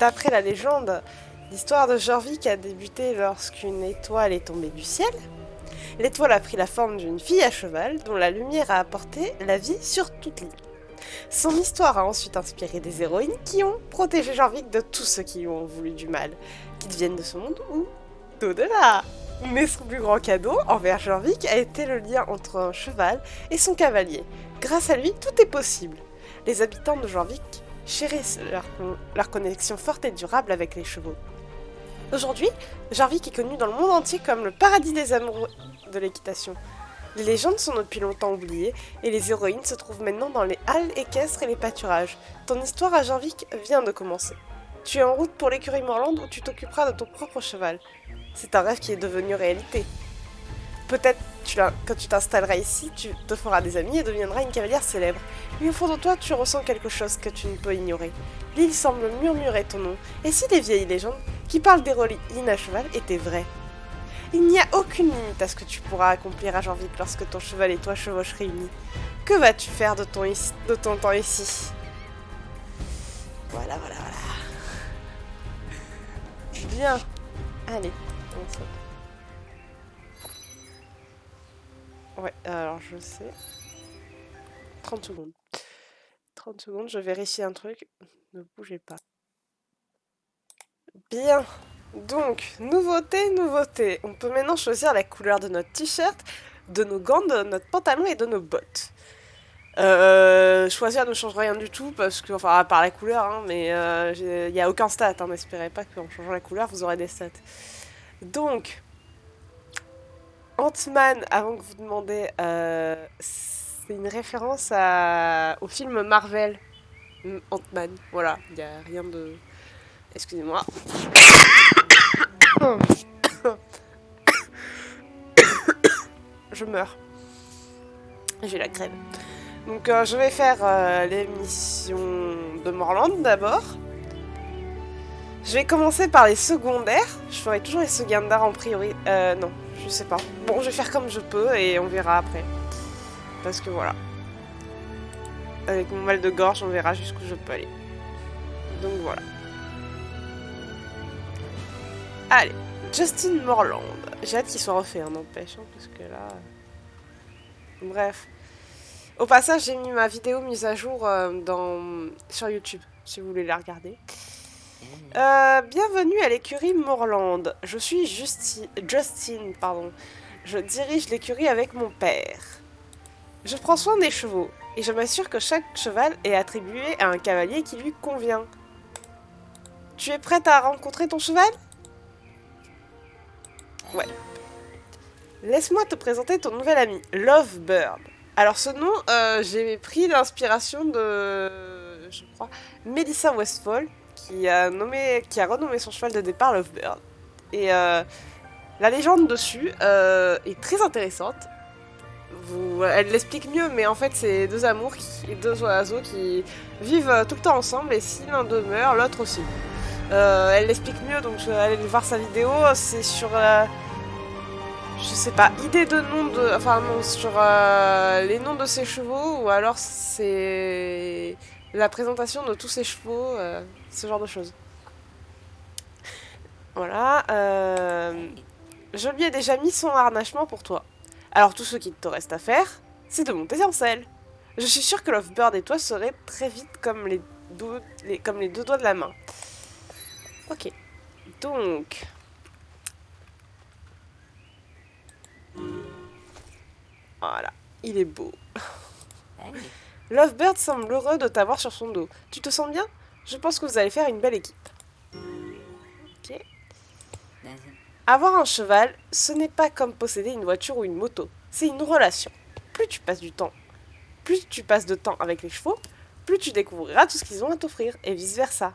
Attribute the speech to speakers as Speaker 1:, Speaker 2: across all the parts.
Speaker 1: D'après la légende, l'histoire de Jorvik a débuté lorsqu'une étoile est tombée du ciel. L'étoile a pris la forme d'une fille à cheval dont la lumière a apporté la vie sur toute l'île. Son histoire a ensuite inspiré des héroïnes qui ont protégé Jorvik de tous ceux qui lui ont voulu du mal, qu'ils viennent de ce monde ou d'au-delà. Mais son plus grand cadeau envers Jorvik a été le lien entre un cheval et son cavalier. Grâce à lui, tout est possible. Les habitants de Jorvik chérissent leur connexion forte et durable avec les chevaux. Aujourd'hui, Jorvik est connu dans le monde entier comme le paradis des amoureux de l'équitation. Les légendes sont depuis longtemps oubliées et les héroïnes se trouvent maintenant dans les halles équestres et les pâturages. Ton histoire à Jorvik vient de commencer. Tu es en route pour l'écurie Morlande où tu t'occuperas de ton propre cheval. C'est un rêve qui est devenu réalité. Peut-être quand tu t'installeras ici, tu te feras des amis et deviendras une cavalière célèbre. Mais au fond de toi, tu ressens quelque chose que tu ne peux ignorer. L'île semble murmurer ton nom. Et si les vieilles légendes qui parlent d'héroïnes à cheval étaient vraies? Il n'y a aucune limite à ce que tu pourras accomplir à Jorvik lorsque ton cheval et toi chevauchent réunis. Que vas-tu faire de ton temps ici? Voilà. Bien. Allez, on saute. Ouais, alors je sais. 30 secondes. 30 secondes, je vérifie un truc. Ne bougez pas. Bien. Donc, nouveauté. On peut maintenant choisir la couleur de notre t-shirt, de nos gants, de notre pantalon et de nos bottes. Choisir ne change rien du tout parce que, enfin, à part la couleur, hein, mais il n'y a aucun stat. Hein, n'espérez pas qu'en changeant la couleur, vous aurez des stats. Donc, Ant-Man, avant que vous demandez, c'est une référence au film Marvel. Ant-Man, voilà, il n'y a rien de... Excusez-moi. Je meurs. J'ai la crève. Donc je vais faire l'émission de Morland d'abord. Je vais commencer par les secondaires. Je ferai toujours les secondaires en priorité. Non, je sais pas. Bon, je vais faire comme je peux et on verra après. Parce que voilà. Avec mon mal de gorge, on verra jusqu'où je peux aller. Donc voilà. Allez, Justin Morland. J'ai hâte qu'il soit refait, hein, n'empêche. Hein, parce que là... Bref. Au passage, j'ai mis ma vidéo mise à jour sur YouTube, si vous voulez la regarder. Bienvenue à l'écurie Morland. Je suis Justin, pardon. Je dirige l'écurie avec mon père. Je prends soin des chevaux, et je m'assure que chaque cheval est attribué à un cavalier qui lui convient. Tu es prête à rencontrer ton cheval? Ouais. Laisse-moi te présenter ton nouvel ami, Lovebird. Alors ce nom, j'ai pris l'inspiration de, je crois, Melissa Westphal, qui a renommé son cheval de départ Lovebird. Et la légende dessus est très intéressante. Elle l'explique mieux, mais en fait c'est deux oiseaux qui vivent tout le temps ensemble, et si l'un d'eux meurt, l'autre aussi. Elle l'explique mieux, donc je vais aller voir sa vidéo. C'est sur je sais pas, idée de nom de... Enfin non, sur les noms de ses chevaux, ou alors c'est la présentation de tous ses chevaux, ce genre de choses. Voilà. Je lui ai déjà mis son harnachement pour toi. Alors tout ce qu'il te reste à faire, c'est de monter en selle. Je suis sûre que Lovebird et toi serez très vite comme comme les deux doigts de la main. Ok. Donc... Voilà. Il est beau. Lovebird semble heureux de t'avoir sur son dos. Tu te sens bien? Je pense que vous allez faire une belle équipe. Ok. Avoir un cheval, ce n'est pas comme posséder une voiture ou une moto. C'est une relation. Plus tu passes de temps avec les chevaux, plus tu découvriras tout ce qu'ils ont à t'offrir, et vice-versa.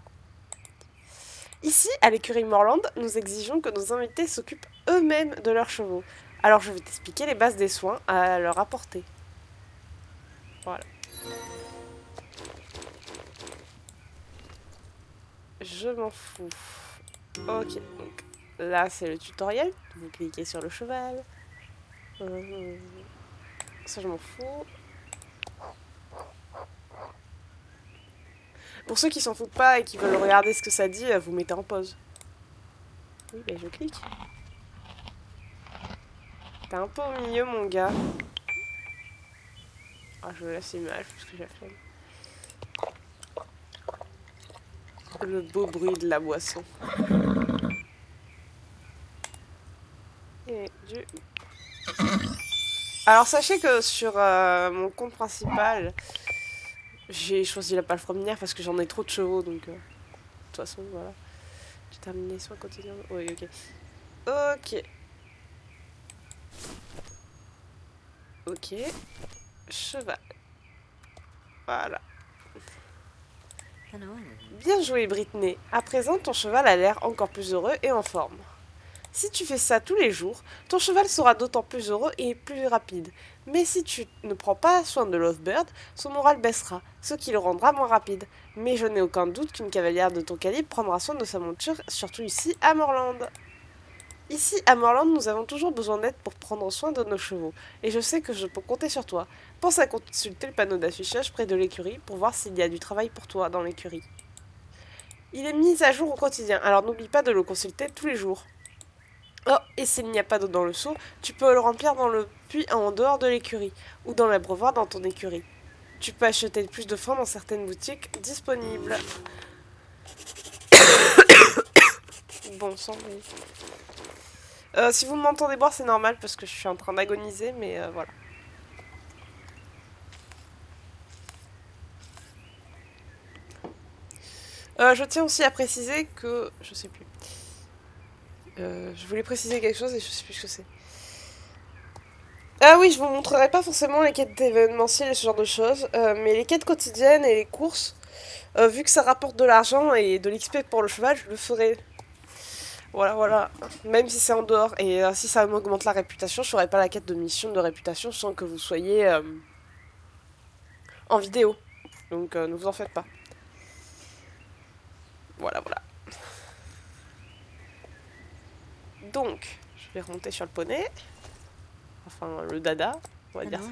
Speaker 1: Ici, à l'écurie Morland, nous exigeons que nos invités s'occupent eux-mêmes de leurs chevaux. Alors je vais t'expliquer les bases des soins à leur apporter. Voilà. Je m'en fous. Ok, donc là c'est le tutoriel. Vous cliquez sur le cheval. Ça je m'en fous. Pour ceux qui s'en foutent pas et qui veulent regarder ce que ça dit, vous mettez en pause. Oui, bah je clique. T'es un peu au milieu, mon gars. Ah, je laisse l'image parce que j'ai la flemme. Le beau bruit de la boisson. Et du... Alors sachez que sur mon compte principal, j'ai choisi la palefrenière parce que j'en ai trop de chevaux, donc de toute façon voilà. J'ai terminé les soins quotidiens. Oui, ok. Ok. Ok. Cheval. Voilà. Bien joué, Britney. À présent, ton cheval a l'air encore plus heureux et en forme. Si tu fais ça tous les jours, ton cheval sera d'autant plus heureux et plus rapide. Mais si tu ne prends pas soin de Lovebird, son moral baissera, ce qui le rendra moins rapide. Mais je n'ai aucun doute qu'une cavalière de ton calibre prendra soin de sa monture, surtout ici à Morland. Ici, à Morland, nous avons toujours besoin d'aide pour prendre soin de nos chevaux, et je sais que je peux compter sur toi. Pense à consulter le panneau d'affichage près de l'écurie pour voir s'il y a du travail pour toi dans l'écurie. Il est mis à jour au quotidien, alors n'oublie pas de le consulter tous les jours. Oh, et s'il n'y a pas d'eau dans le seau, tu peux le remplir dans le puits en dehors de l'écurie, ou dans l'abreuvoir dans ton écurie. Tu peux acheter plus de foin dans certaines boutiques disponibles. Bon sang, oui. Si vous m'entendez boire, c'est normal parce que je suis en train d'agoniser, mais voilà. Je tiens aussi à préciser que... Je sais plus. Je voulais préciser quelque chose et je sais plus ce que c'est. Ah oui, je vous montrerai pas forcément les quêtes événementielles et ce genre de choses, mais les quêtes quotidiennes et les courses, vu que ça rapporte de l'argent et de l'XP pour le cheval, je le ferai. Voilà, voilà. Même si c'est en dehors. Et si ça m'augmente la réputation, je ferai pas la quête de mission de réputation sans que vous soyez en vidéo. Donc ne vous en faites pas. Voilà, voilà. Donc, je vais remonter sur le poney. Enfin, le dada, on va dire ça.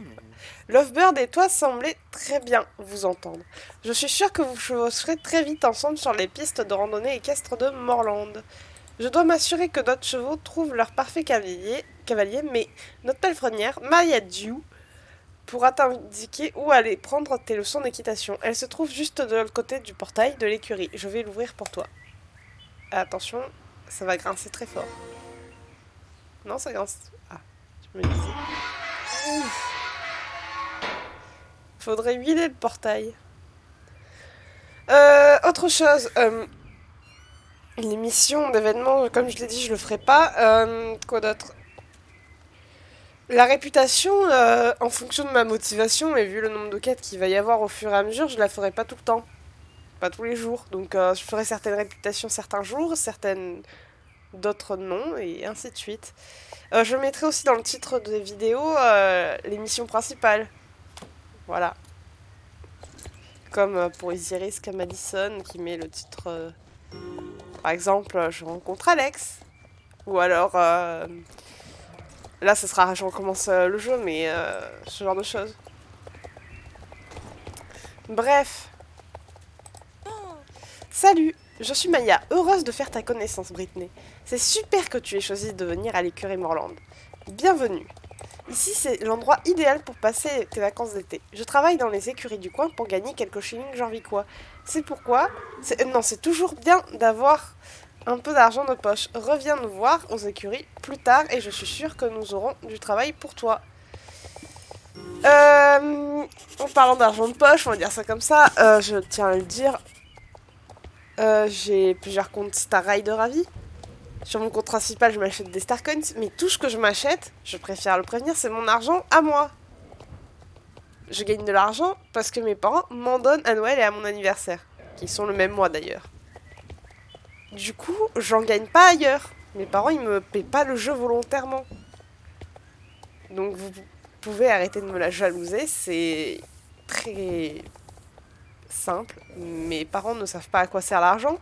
Speaker 1: Lovebird et toi semblez très bien vous entendre. Je suis sûre que vous chevaucherez très vite ensemble sur les pistes de randonnée équestre de Morland. Je dois m'assurer que notre chevaux trouvent leur parfait cavalier, mais notre palefrenière, Maria Dew, pourra t'indiquer où aller prendre tes leçons d'équitation. Elle se trouve juste de l'autre côté du portail de l'écurie. Je vais l'ouvrir pour toi. Attention, ça va grincer très fort. Non, ça grince... Ah, je me disais... Ouf. Faudrait huiler le portail. Autre chose... les missions d'événements, comme je l'ai dit, je le ferai pas. Quoi d'autre? La réputation, en fonction de ma motivation et vu le nombre de quêtes qu'il va y avoir au fur et à mesure, je la ferai pas tout le temps. Pas tous les jours. Donc je ferai certaines réputations certains jours, certaines d'autres non, et ainsi de suite. Je mettrai aussi dans le titre des vidéos les missions principales. Voilà. Comme pour Easy Risk Madison qui met le titre... par exemple, je rencontre Alex. Ou alors... là, ce sera je recommence le jeu, mais ce genre de choses. Bref. Salut, je suis Maya, heureuse de faire ta connaissance, Britney. C'est super que tu aies choisi de venir à l'écurie Morland. Bienvenue. Ici, c'est l'endroit idéal pour passer tes vacances d'été. Je travaille dans les écuries du coin pour gagner quelques shillings jorvicois. C'est pourquoi... Non, c'est toujours bien d'avoir un peu d'argent de poche. Reviens nous voir aux écuries plus tard et je suis sûre que nous aurons du travail pour toi. En parlant d'argent de poche, on va dire ça comme ça, je tiens à le dire, j'ai plusieurs comptes Star Rider à vie. Sur mon compte principal, je m'achète des Star Coins, mais tout ce que je m'achète, je préfère le prévenir, c'est mon argent à moi. Je gagne de l'argent parce que mes parents m'en donnent à Noël et à mon anniversaire, qui sont le même mois d'ailleurs. Du coup, j'en gagne pas ailleurs. Mes parents, ils me paient pas le jeu volontairement. Donc vous pouvez arrêter de me la jalouser, c'est très simple. Mes parents ne savent pas à quoi sert l'argent.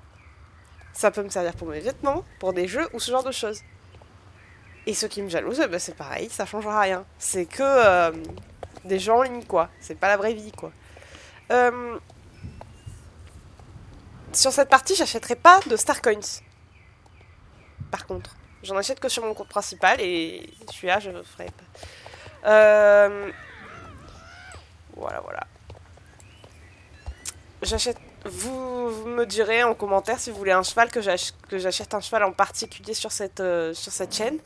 Speaker 1: Ça peut me servir pour mes vêtements, pour des jeux ou ce genre de choses. Et ceux qui me jalousent, bah c'est pareil, ça changera rien. C'est que des gens en ligne, quoi. C'est pas la vraie vie, quoi. Sur cette partie, j'achèterai pas de Star Coins. Par contre, j'en achète que sur mon compte principal et celui-là, je ne ferai pas. Voilà, voilà. J'achète. Vous me direz en commentaire si vous voulez un cheval, que j'achète un cheval en particulier sur cette chaîne.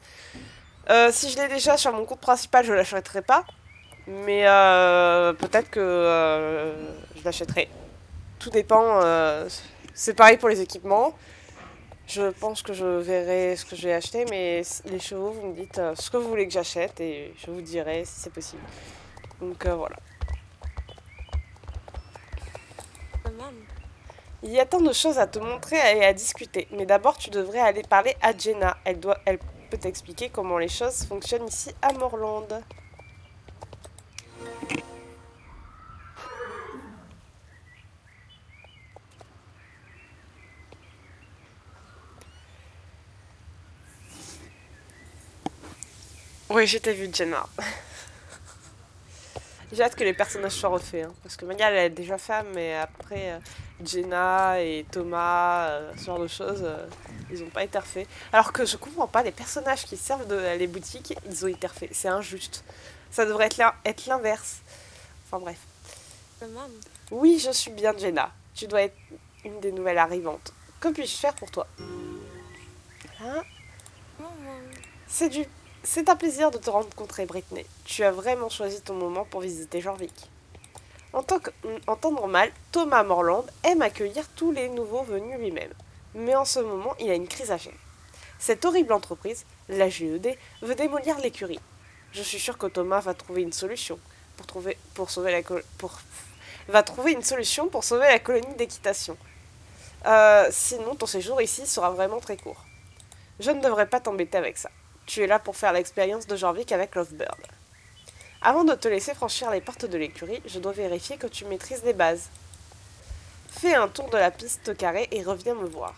Speaker 1: Si je l'ai déjà sur mon compte principal, je l'achèterai pas. Mais peut-être que je l'achèterai. Tout dépend. C'est pareil pour les équipements. Je pense que je verrai ce que je vais acheter, mais les chevaux, vous me dites ce que vous voulez que j'achète et je vous dirai si c'est possible. Donc voilà. Il y a tant de choses à te montrer et à discuter, mais d'abord tu devrais aller parler à Jenna. Elle peut t'expliquer comment les choses fonctionnent ici à Morland. Oui, je t'ai vu, Jenna. J'ai hâte que les personnages soient refaits, hein, parce que Mania, elle est déjà femme, mais après, Jenna et Thomas, ce genre de choses, ils n'ont pas été refaits. Alors que je comprends pas, les personnages qui servent les boutiques, ils ont été refaits. C'est injuste. Ça devrait être l'inverse. Enfin bref. Maman. Oui, je suis bien Jenna. Tu dois être une des nouvelles arrivantes. Que puis-je faire pour toi? Hein? C'est du... C'est un plaisir de te rencontrer, Britney. Tu as vraiment choisi ton moment pour visiter Jorvik. En temps normal, Thomas Morland aime accueillir tous les nouveaux venus lui-même. Mais en ce moment, il a une crise à gérer. Cette horrible entreprise, la GED, veut démolir l'écurie. Je suis sûre que Thomas va trouver une solution va trouver une solution pour sauver la colonie d'équitation. Sinon, ton séjour ici sera vraiment très court. Je ne devrais pas t'embêter avec ça. Tu es là pour faire l'expérience de Jorvik avec Lovebird. Avant de te laisser franchir les portes de l'écurie, je dois vérifier que tu maîtrises les bases. Fais un tour de la piste carrée et reviens me voir.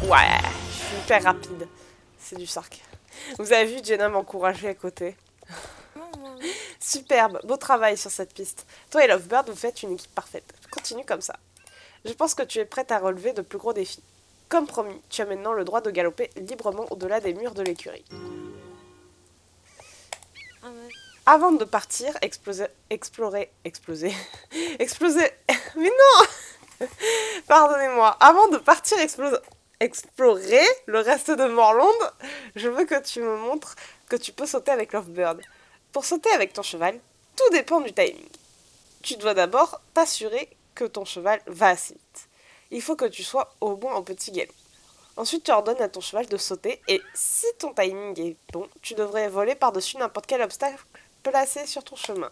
Speaker 1: Ouais, je suis hyper rapide. C'est du sarc. Vous avez vu Jenna m'encourager à côté. Superbe, beau travail sur cette piste. Toi et Lovebird, vous faites une équipe parfaite. Continue comme ça. Je pense que tu es prête à relever de plus gros défis. Comme promis, tu as maintenant le droit de galoper librement au-delà des murs de l'écurie. Avant de partir, explorer, mais non. Pardonnez-moi. Avant de partir explorer le reste de Morland, je veux que tu me montres que tu peux sauter avec Lovebird. Pour sauter avec ton cheval, tout dépend du timing. Tu dois d'abord t'assurer que ton cheval va assez vite. Il faut que tu sois au moins en petit galop. Ensuite, tu ordonnes à ton cheval de sauter et si ton timing est bon, tu devrais voler par-dessus n'importe quel obstacle placé sur ton chemin.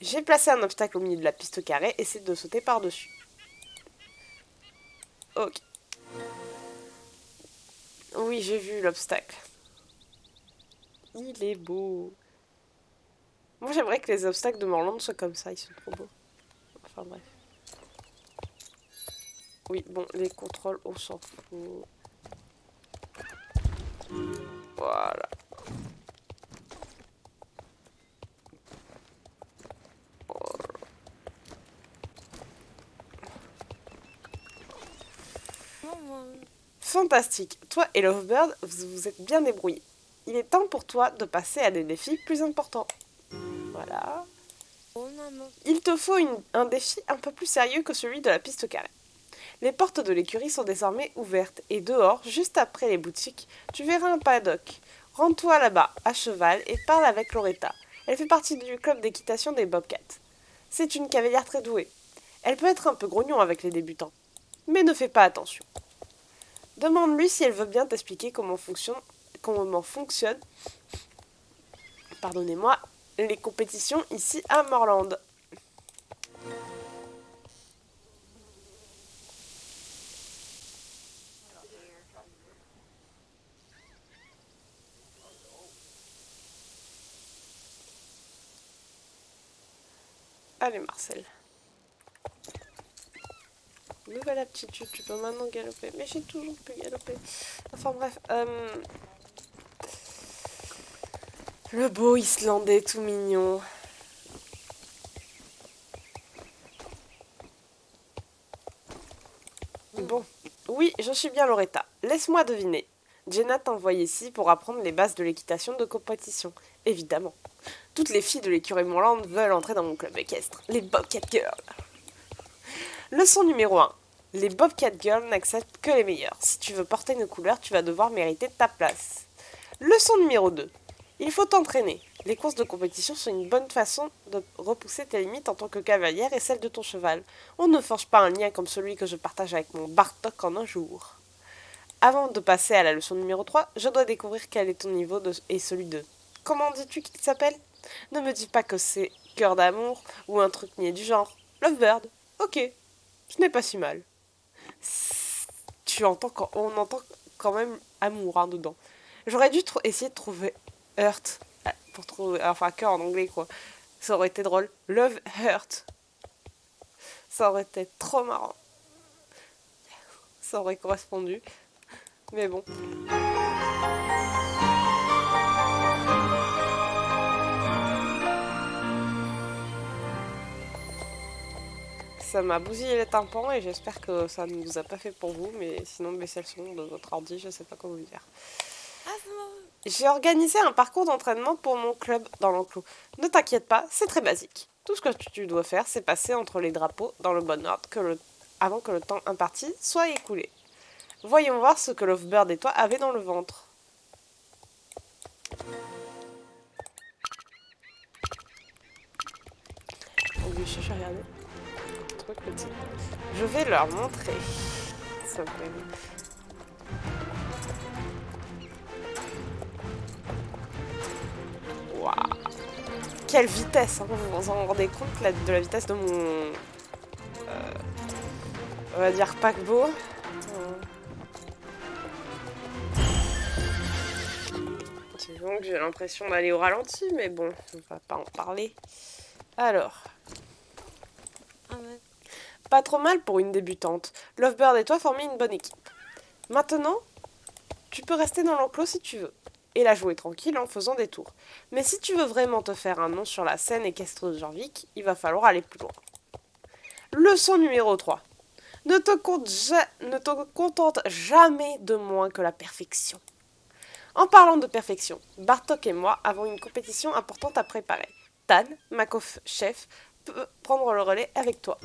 Speaker 1: J'ai placé un obstacle au milieu de la piste carrée, essaie de sauter par-dessus. Ok. Oui, j'ai vu l'obstacle. Il est beau. Moi, j'aimerais que les obstacles de Morland soient comme ça, ils sont trop beaux. Enfin bref. Oui, bon, les contrôles, on s'en fout. Voilà. Fantastique. Toi et Lovebird, vous vous êtes bien débrouillés. Il est temps pour toi de passer à des défis plus importants. Voilà. Il te faut un défi un peu plus sérieux que celui de la piste carrée. Les portes de l'écurie sont désormais ouvertes et dehors, juste après les boutiques, tu verras un paddock. Rends-toi là-bas, à cheval, et parle avec Loretta. Elle fait partie du club d'équitation des Bobcats. C'est une cavalière très douée. Elle peut être un peu grognon avec les débutants. Mais ne fais pas attention. Demande-lui si elle veut bien t'expliquer comment fonctionnent, pardonnez-moi, les compétitions ici à Morland. Allez Marcel. Nouvelle aptitude, tu peux maintenant galoper. Mais j'ai toujours pu galoper. Enfin bref. Le beau Islandais tout mignon. Bon. Oui, je suis bien Loretta. Laisse-moi deviner. Jenna t'a envoyé ici pour apprendre les bases de l'équitation de compétition. Évidemment. Toutes les filles de l'écurie Moorland veulent entrer dans mon club équestre. Les Bobcat Girls. Leçon numéro 1. Les Bobcat Girls n'acceptent que les meilleurs. Si tu veux porter une couleur, tu vas devoir mériter ta place. Leçon numéro 2. Il faut t'entraîner. Les courses de compétition sont une bonne façon de repousser tes limites en tant que cavalière et celles de ton cheval. On ne forge pas un lien comme celui que je partage avec mon Bartok en un jour. Avant de passer à la leçon numéro 3, je dois découvrir quel est ton niveau et celui de... Comment dis-tu qu'il s'appelle? Ne me dis pas que c'est Cœur d'amour ou un truc niais du genre. Lovebird. Ok, ce n'est pas si mal. On entend quand même amour hein, dedans. J'aurais dû essayer de trouver Hurt pour trouver, enfin cœur en anglais quoi. Ça aurait été drôle. Love Hurt. Ça aurait été trop marrant. Ça aurait correspondu. Mais bon. Ça m'a bousillé les tympans et j'espère que ça ne vous a pas fait pour vous, mais sinon baissez le son de votre ordi, je sais pas comment vous dire. J'ai organisé un parcours d'entraînement pour mon club dans l'enclos. Ne t'inquiète pas, c'est très basique. Tout ce que tu dois faire, c'est passer entre les drapeaux dans le bon ordre avant que le temps imparti soit écoulé. Voyons voir ce que Lovebird et toi avez dans le ventre. Regardez. Truc petit. Je vais leur montrer. Ça me Waouh. Quelle vitesse hein. Vous vous en rendez compte de la vitesse de mon... on va dire paquebot. C'est bon que j'ai l'impression d'aller au ralenti, mais bon, on va pas en parler. Alors... Pas trop mal pour une débutante. Lovebird et toi formez une bonne équipe. Maintenant, tu peux rester dans l'enclos si tu veux, et la jouer tranquille en faisant des tours. Mais si tu veux vraiment te faire un nom sur la scène équestre de Jorvik, il va falloir aller plus loin. Leçon numéro 3. Ne te contente jamais de moins que la perfection. En parlant de perfection, Bartok et moi avons une compétition importante à préparer. Tan, ma chef, peut prendre le relais avec toi.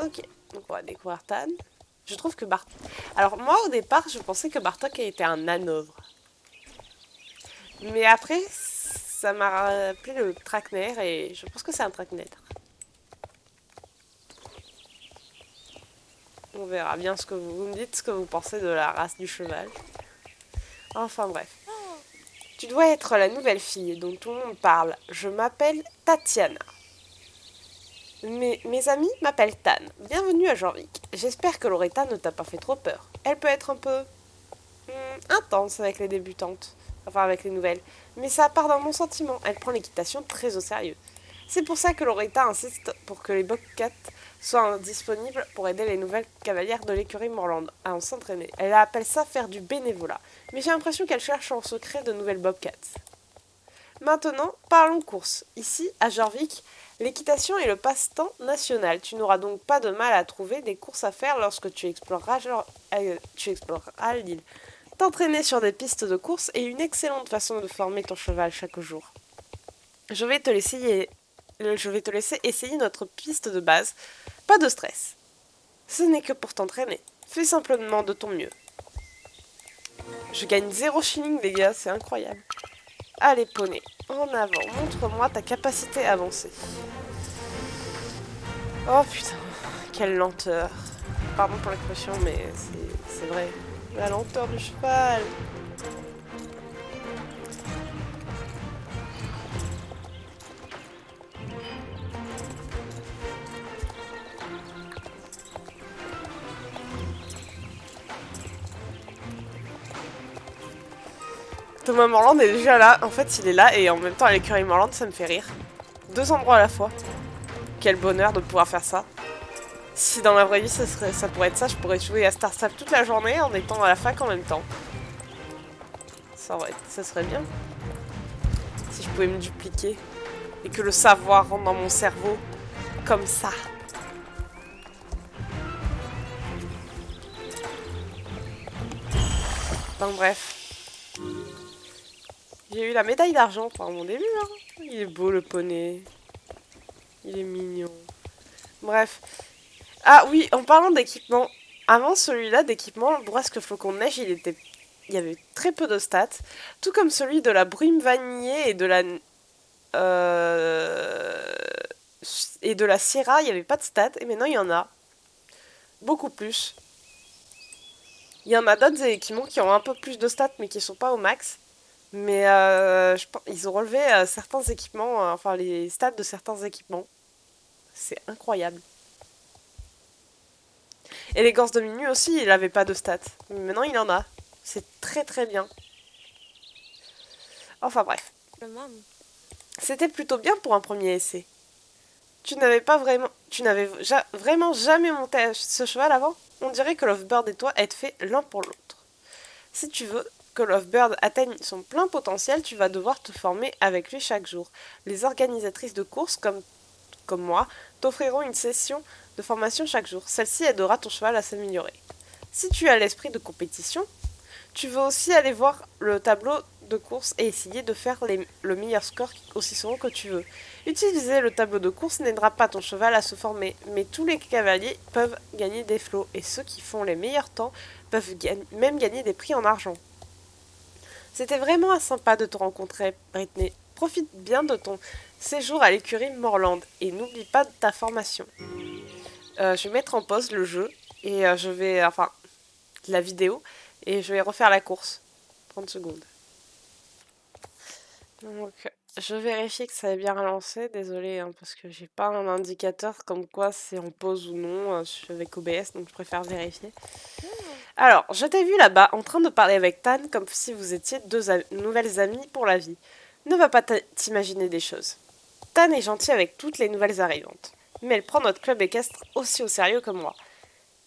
Speaker 1: Ok, donc on va découvrir Tan. Je trouve que Bartok... Alors moi au départ, je pensais que Bartok était un hanovre. Mais après, ça m'a rappelé le Trakner et je pense que c'est un Trakner. On verra bien ce que vous me dites, ce que vous pensez de la race du cheval. Enfin bref. Tu dois être la nouvelle fille dont tout le monde parle. Je m'appelle Tatiana. Mes amis m'appellent Tan. Bienvenue à Jorvik. J'espère que Loretta ne t'a pas fait trop peur. Elle peut être un peu... intense avec les débutantes. Enfin, avec les nouvelles. Mais ça part d'un bon sentiment. Elle prend l'équitation très au sérieux. C'est pour ça que Loretta insiste pour que les Bobcats soient disponibles pour aider les nouvelles cavalières de l'écurie Moorland à s'entraîner. Elle appelle ça faire du bénévolat. Mais j'ai l'impression qu'elle cherche en secret de nouvelles Bobcats. Maintenant, parlons course. Ici, à Jorvik, l'équitation est le passe-temps national. Tu n'auras donc pas de mal à trouver des courses à faire lorsque tu exploreras l'île. T'entraîner sur des pistes de course est une excellente façon de former ton cheval chaque jour. Je vais te laisser essayer notre piste de base. Pas de stress. Ce n'est que pour t'entraîner. Fais simplement de ton mieux. Je gagne 0 shilling, les gars, c'est incroyable. Allez, poney, en avant, montre-moi ta capacité à avancer. Oh putain, quelle lenteur. Pardon pour l'expression, mais c'est vrai. La lenteur du cheval. Thomas Moorland est déjà là. En fait, il est là et en même temps à l'écurie Moorland, ça me fait rire. 2 endroits à la fois. Quel bonheur de pouvoir faire ça. Si dans la vraie vie ça pourrait être ça, je pourrais jouer à Star Stable toute la journée en étant à la fac en même temps. Ça serait bien. Si je pouvais me dupliquer. Et que le savoir rentre dans mon cerveau. Comme ça. Enfin bref. J'ai eu la médaille d'argent pour mon début. Hein. Il est beau le poney. Il est mignon. Bref. Ah oui, en parlant d'équipement. Avant celui-là d'équipement, le Bourrasque Flocon de Neige, il y avait très peu de stats. Tout comme celui de la brume vanillée et de la... et de la Sierra, il n'y avait pas de stats. Et maintenant, il y en a. Beaucoup plus. Il y en a d'autres équipements qui ont un peu plus de stats, mais qui sont pas au max. Mais ils ont relevé certains équipements, enfin les stats de certains équipements. C'est incroyable. Et les Gorses de Minuit aussi, il n'avait pas de stats. Mais maintenant, il en a. C'est très très bien. Enfin bref. C'était plutôt bien pour un premier essai. Tu n'avais vraiment jamais monté à ce cheval avant? On dirait que Lovebird et toi êtes faits l'un pour l'autre. Si tu veux que Lovebird atteigne son plein potentiel, tu vas devoir te former avec lui chaque jour. Les organisatrices de courses, comme moi, t'offriront une session de formation chaque jour. Celle-ci aidera ton cheval à s'améliorer. Si tu as l'esprit de compétition, tu veux aussi aller voir le tableau de course et essayer de faire le meilleur score aussi souvent que tu veux. Utiliser le tableau de course n'aidera pas ton cheval à se former, mais tous les cavaliers peuvent gagner des flots et ceux qui font les meilleurs temps peuvent même gagner des prix en argent. C'était vraiment sympa de te rencontrer, Britney. Profite bien de ton séjour à l'écurie Morland et n'oublie pas ta formation. Je vais mettre en pause le jeu et la vidéo et je vais refaire la course. 30 secondes. Donc, je vérifie que ça est bien relancé. Désolée, hein, parce que j'ai pas un indicateur comme quoi c'est en pause ou non avec OBS, donc je préfère vérifier. Alors, je t'ai vu là-bas en train de parler avec Tan comme si vous étiez deux nouvelles amies pour la vie. Ne va pas t'imaginer des choses. Tan est gentille avec toutes les nouvelles arrivantes, mais elle prend notre club équestre aussi au sérieux que moi.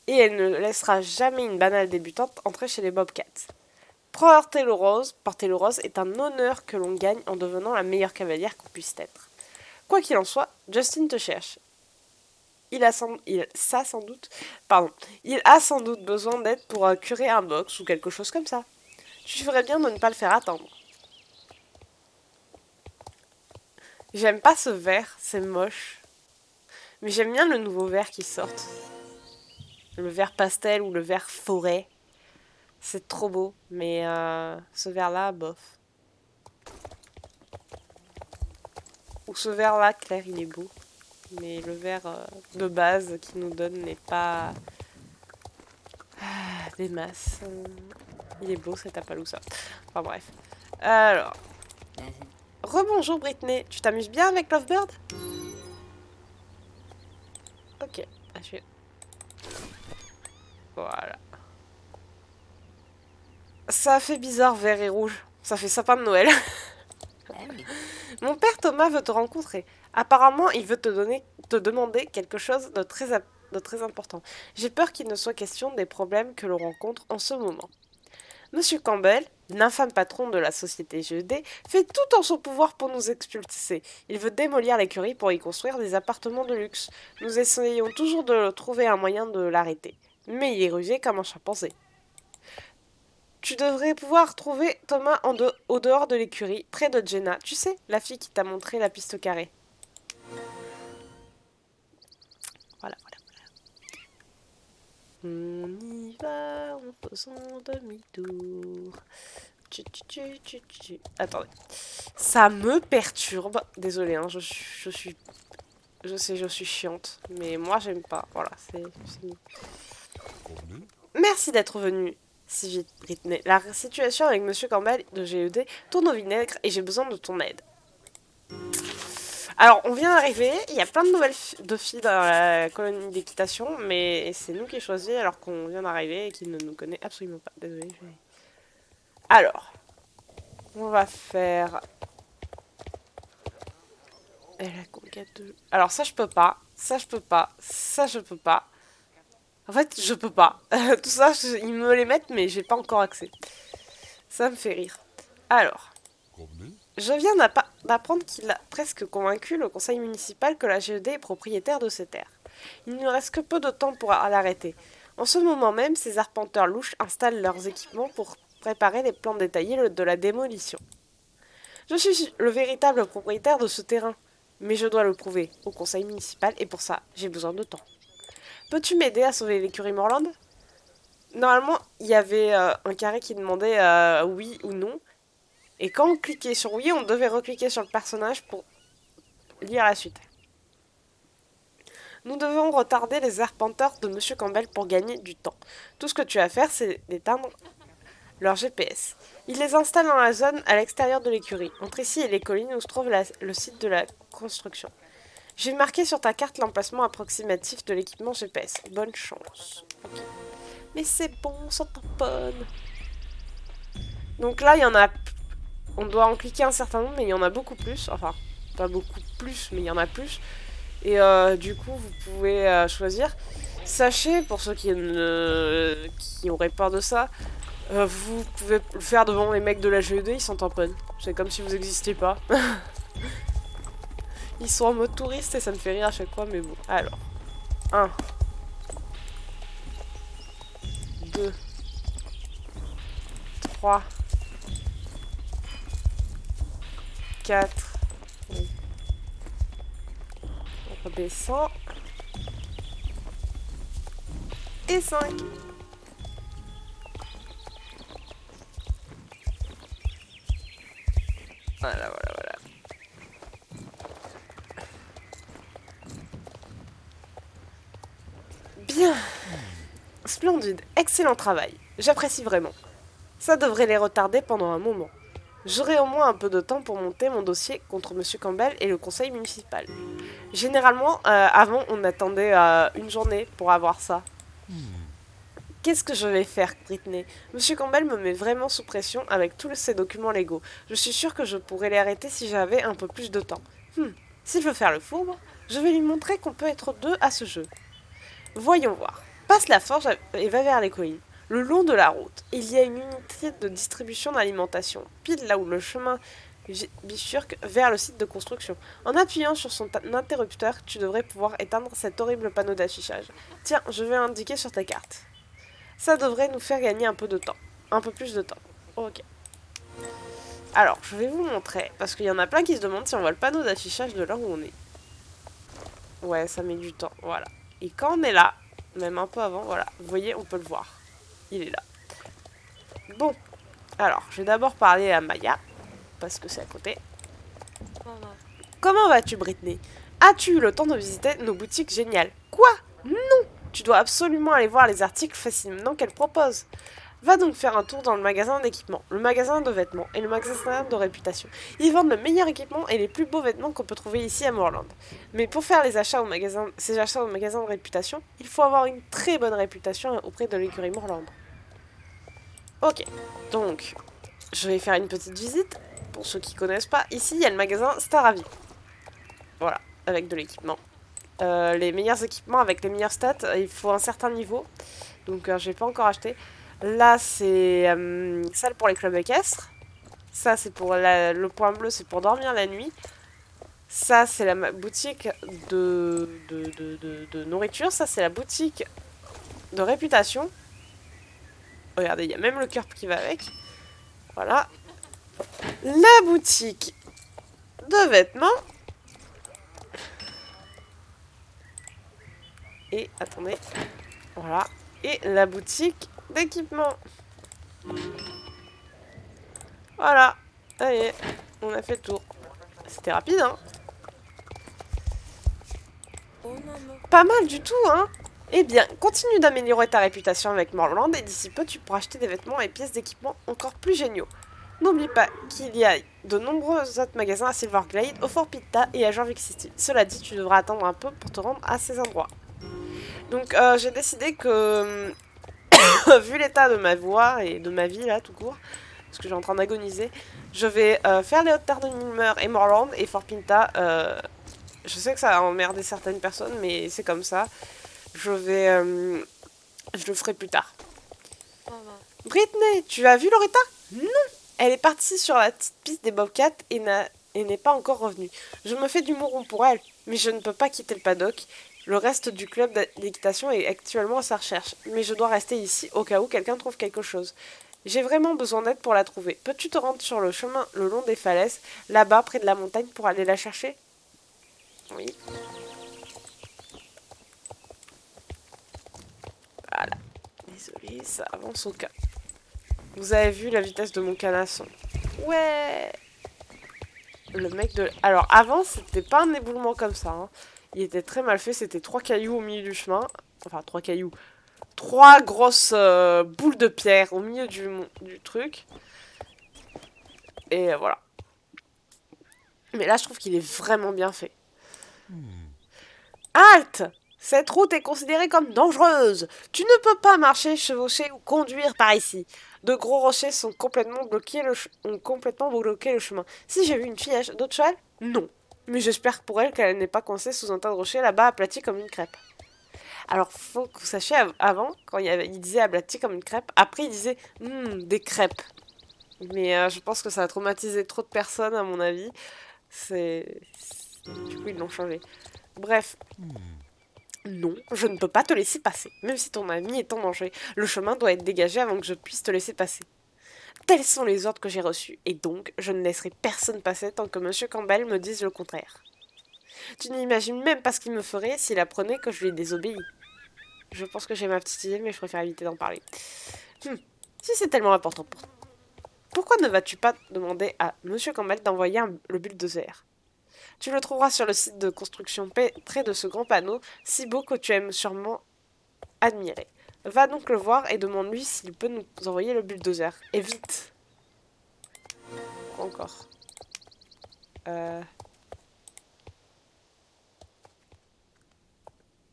Speaker 1: Et elle ne laissera jamais une banale débutante entrer chez les Bobcats. Porter le rose est un honneur que l'on gagne en devenant la meilleure cavalière qu'on puisse être. Quoi qu'il en soit, Justin te cherche. Il a sans doute besoin d'aide pour curer un box ou quelque chose comme ça. Tu ferais bien de ne pas le faire attendre. J'aime pas ce vert, c'est moche. Mais j'aime bien le nouveau vert qui sort. Le vert pastel ou le vert forêt. C'est trop beau, mais ce vert-là, bof. Ou ce vert-là, clair, il est beau. Mais le vert de base qu'il nous donne n'est pas des masses. Il est beau cet Appaloosa. Enfin bref. Alors. Rebonjour Britney, tu t'amuses bien avec Lovebird? Ok, je vais... Voilà. Ça fait bizarre vert et rouge. Ça fait sapin de Noël. Mon père Thomas veut te rencontrer. Apparemment, il veut te demander quelque chose de très important. J'ai peur qu'il ne soit question des problèmes que l'on rencontre en ce moment. Monsieur Campbell, l'infâme patron de la société GED, fait tout en son pouvoir pour nous expulser. Il veut démolir l'écurie pour y construire des appartements de luxe. Nous essayons toujours de trouver un moyen de l'arrêter. Mais il est rusé comme un chimpanzé. Tu devrais pouvoir trouver Thomas au dehors de l'écurie, près de Jenna. Tu sais, la fille qui t'a montré la piste carrée. Voilà. On y va en faisant demi-tour. Attendez. Ça me perturbe. Désolée, hein, je sais, je suis chiante. Mais moi, j'aime pas. Voilà, c'est... Merci d'être venu si vite, Britney. La situation avec Monsieur Campbell de GED tourne au vinaigre et j'ai besoin de ton aide. Alors, on vient d'arriver, il y a plein de nouvelles filles dans la colonie d'équitation, mais c'est nous qui choisis alors qu'on vient d'arriver et qu'ils ne nous connaissent absolument pas. Désolée. Alors, on va faire Et la conquête de... Alors ça je peux pas, ça je peux pas, ça je peux pas. En fait je peux pas. Tout ça, ils me les mettent mais j'ai pas encore accès. Ça me fait rire. Alors, je viens d'apprendre qu'il a presque convaincu le conseil municipal que la GED est propriétaire de ces terres. Il ne reste que peu de temps pour l'arrêter. En ce moment même, ces arpenteurs louches installent leurs équipements pour préparer les plans détaillés de la démolition. Je suis le véritable propriétaire de ce terrain, mais je dois le prouver au conseil municipal et pour ça, j'ai besoin de temps. Peux-tu m'aider à sauver l'écurie Morland? Normalement, il y avait un carré qui demandait oui ou non. Et quand on cliquait sur oui, on devait recliquer sur le personnage pour lire la suite. Nous devons retarder les arpenteurs de Monsieur Campbell pour gagner du temps. Tout ce que tu as à faire, c'est d'éteindre leur GPS. Ils les installent dans la zone à l'extérieur de l'écurie, entre ici et les collines où se trouve le site de la construction. J'ai marqué sur ta carte l'emplacement approximatif de l'équipement GPS. Bonne chance. Okay. Mais c'est bon, ça tamponne. Donc là, il y en a... On doit en cliquer un certain nombre, mais il y en a beaucoup plus. Enfin, pas beaucoup plus, mais il y en a plus. Et du coup, vous pouvez choisir. Sachez, pour ceux qui auraient peur de ça, vous pouvez le faire devant les mecs de la GED, ils s'en tamponnent. C'est comme si vous n'existiez pas. Ils sont en mode touriste et ça me fait rire à chaque fois, mais bon. Alors, 1, 2, 3, 4. Oui. On redescend. Et 5. Voilà, voilà, voilà. Bien. Splendide. Excellent travail. J'apprécie vraiment. Ça devrait les retarder pendant un moment. J'aurai au moins un peu de temps pour monter mon dossier contre Monsieur Campbell et le conseil municipal. Généralement, avant, on attendait une journée pour avoir ça. Qu'est-ce que je vais faire, Britney? Monsieur Campbell me met vraiment sous pression avec tous ces documents légaux. Je suis sûre que je pourrais les arrêter si j'avais un peu plus de temps. S'il veut faire le fourbe, je vais lui montrer qu'on peut être deux à ce jeu. Voyons voir. Passe la forge et va vers les collines. Le long de la route, il y a une unité de distribution d'alimentation, pile là où le chemin bifurque vers le site de construction. En appuyant sur son interrupteur, tu devrais pouvoir éteindre cet horrible panneau d'affichage. Tiens, je vais l'indiquer sur ta carte. Ça devrait nous faire gagner un peu de temps. Un peu plus de temps. Ok. Alors, je vais vous montrer, parce qu'il y en a plein qui se demandent si on voit le panneau d'affichage de là où on est. Ouais, ça met du temps, voilà. Et quand on est là, même un peu avant, voilà, vous voyez, on peut le voir. Il est là. Bon, alors, je vais d'abord parler à Maya, parce que c'est à côté. Comment vas-tu, Britney? As-tu eu le temps de visiter nos boutiques géniales? Quoi? Non! Tu dois absolument aller voir les articles fascinants qu'elles proposent. Va donc faire un tour dans le magasin d'équipement, le magasin de vêtements et le magasin de réputation. Ils vendent le meilleur équipement et les plus beaux vêtements qu'on peut trouver ici à Moorland. Mais pour faire ces achats au magasin de réputation, il faut avoir une très bonne réputation auprès de l'écurie Moorland. Ok, donc je vais faire une petite visite. Pour ceux qui connaissent pas, ici il y a le magasin Staravie. Voilà, avec de l'équipement. Les meilleurs équipements avec les meilleures stats, il faut un certain niveau. Donc je n'ai pas encore acheté. Là c'est salle pour les clubs équestres. Ça c'est pour le point bleu, c'est pour dormir la nuit. Ça c'est la boutique de nourriture. Ça c'est la boutique de réputation. Regardez, il y a même le cœur qui va avec. Voilà. La boutique de vêtements. Et attendez, voilà. Et la boutique d'équipement. Voilà. Allez, on a fait le tour. C'était rapide, hein? Pas mal du tout, hein? Eh bien, continue d'améliorer ta réputation avec Moorland et d'ici peu, tu pourras acheter des vêtements et pièces d'équipement encore plus géniaux. N'oublie pas qu'il y a de nombreux autres magasins à Silverglade, au Fort Pitta et à Jorvik City. Cela dit, tu devras attendre un peu pour te rendre à ces endroits. Donc j'ai décidé que, vu l'état de ma voix et de ma vie là tout court, parce que je suis en train d'agoniser, je vais faire les hautes terres de Milmer et Moorland et Fort Pinta Je sais que ça a emmerdé certaines personnes, mais c'est comme ça. Je le ferai plus tard. Britney, tu as vu Loretta? Non. Elle est partie sur la petite piste des Bobcats et n'est pas encore revenue. Je me fais du mouron pour elle, mais je ne peux pas quitter le paddock. Le reste du club d'équitation est actuellement à sa recherche, mais je dois rester ici au cas où quelqu'un trouve quelque chose. J'ai vraiment besoin d'aide pour la trouver. Peux-tu te rendre sur le chemin le long des falaises, là-bas, près de la montagne, pour aller la chercher? Oui. Voilà. Désolée, ça avance au cas. Vous avez vu la vitesse de mon canasson? Ouais. Le mec de... Alors, avant, c'était pas un éboulement comme ça. Hein. Il était très mal fait. C'était 3 cailloux au milieu du chemin. Enfin, 3 cailloux. 3 grosses boules de pierre au milieu du truc. Et voilà. Mais là, je trouve qu'il est vraiment bien fait. Halte! Cette route est considérée comme dangereuse. Tu ne peux pas marcher, chevaucher ou conduire par ici. De gros rochers ont complètement bloqué le chemin. Si j'ai vu une fille à dos de cheval? Non. Mais j'espère pour elle qu'elle n'est pas coincée sous un tas de rochers là-bas aplatie comme une crêpe. Alors, faut que vous sachiez, avant, quand il disait aplati comme une crêpe, après il disait des crêpes. Mais je pense que ça a traumatisé trop de personnes, à mon avis. Du coup, ils l'ont changé. Bref. Non, je ne peux pas te laisser passer, même si ton ami est en danger. Le chemin doit être dégagé avant que je puisse te laisser passer. Tels sont les ordres que j'ai reçus, et donc je ne laisserai personne passer tant que Monsieur Campbell me dise le contraire. Tu n'imagines même pas ce qu'il me ferait s'il apprenait que je lui ai désobéi. Je pense que j'ai ma petite idée, mais je préfère éviter d'en parler. Si c'est tellement important pour toi, pourquoi ne vas-tu pas demander à Monsieur Campbell d'envoyer le bulldozer? Tu le trouveras sur le site de construction près de ce grand panneau, si beau que tu aimes sûrement admirer. Va donc le voir et demande-lui s'il peut nous envoyer le bulldozer. Et vite. Encore.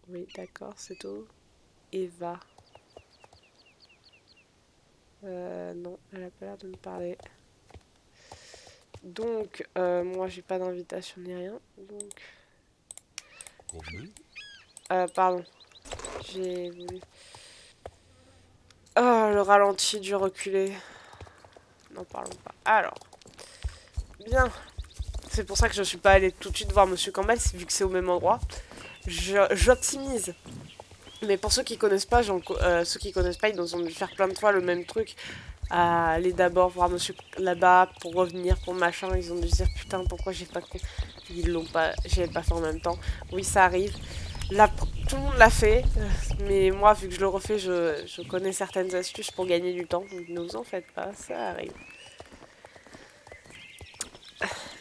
Speaker 1: Oui, d'accord, c'est tout. Et va. Non, elle a pas l'air de me parler. Donc, moi j'ai pas d'invitation ni rien. Donc. Pardon. J'ai voulu. Oh, le ralenti du reculé. N'en parlons pas. Alors. Bien. C'est pour ça que je suis pas allée tout de suite voir Monsieur Campbell, vu que c'est au même endroit. J'optimise. Mais pour ceux qui connaissent pas, ils ont dû faire plein de fois le même truc. À aller d'abord voir Monsieur là-bas pour revenir pour machin. Ils ont dû se dire putain pourquoi j'ai pas j'avais pas fait en même temps. Oui ça arrive. Là, tout le monde l'a fait, mais moi vu que je le refais, je connais certaines astuces pour gagner du temps. Donc ne vous en faites pas, ça arrive.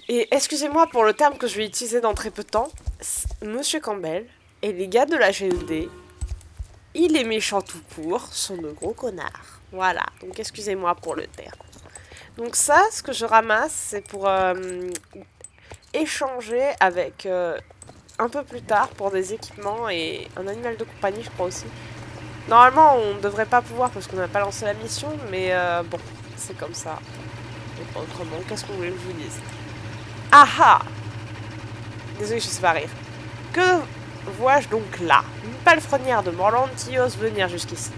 Speaker 1: Et excusez-moi pour le terme que je vais utiliser dans très peu de temps. Monsieur Campbell et les gars de la GED, il est méchant tout court, sont de gros connards. Voilà, donc excusez-moi pour le terme. Donc ça, ce que je ramasse, c'est pour échanger avec un peu plus tard pour des équipements et un animal de compagnie, je crois aussi. Normalement, on ne devrait pas pouvoir parce qu'on n'a pas lancé la mission, mais bon, c'est comme ça. Et pas autrement, qu'est-ce qu'on voulait que je vous dise? Ah ah! Désolé, je sais pas rire. Que vois-je donc là? Une palefrenière de Morland qui ose venir jusqu'ici.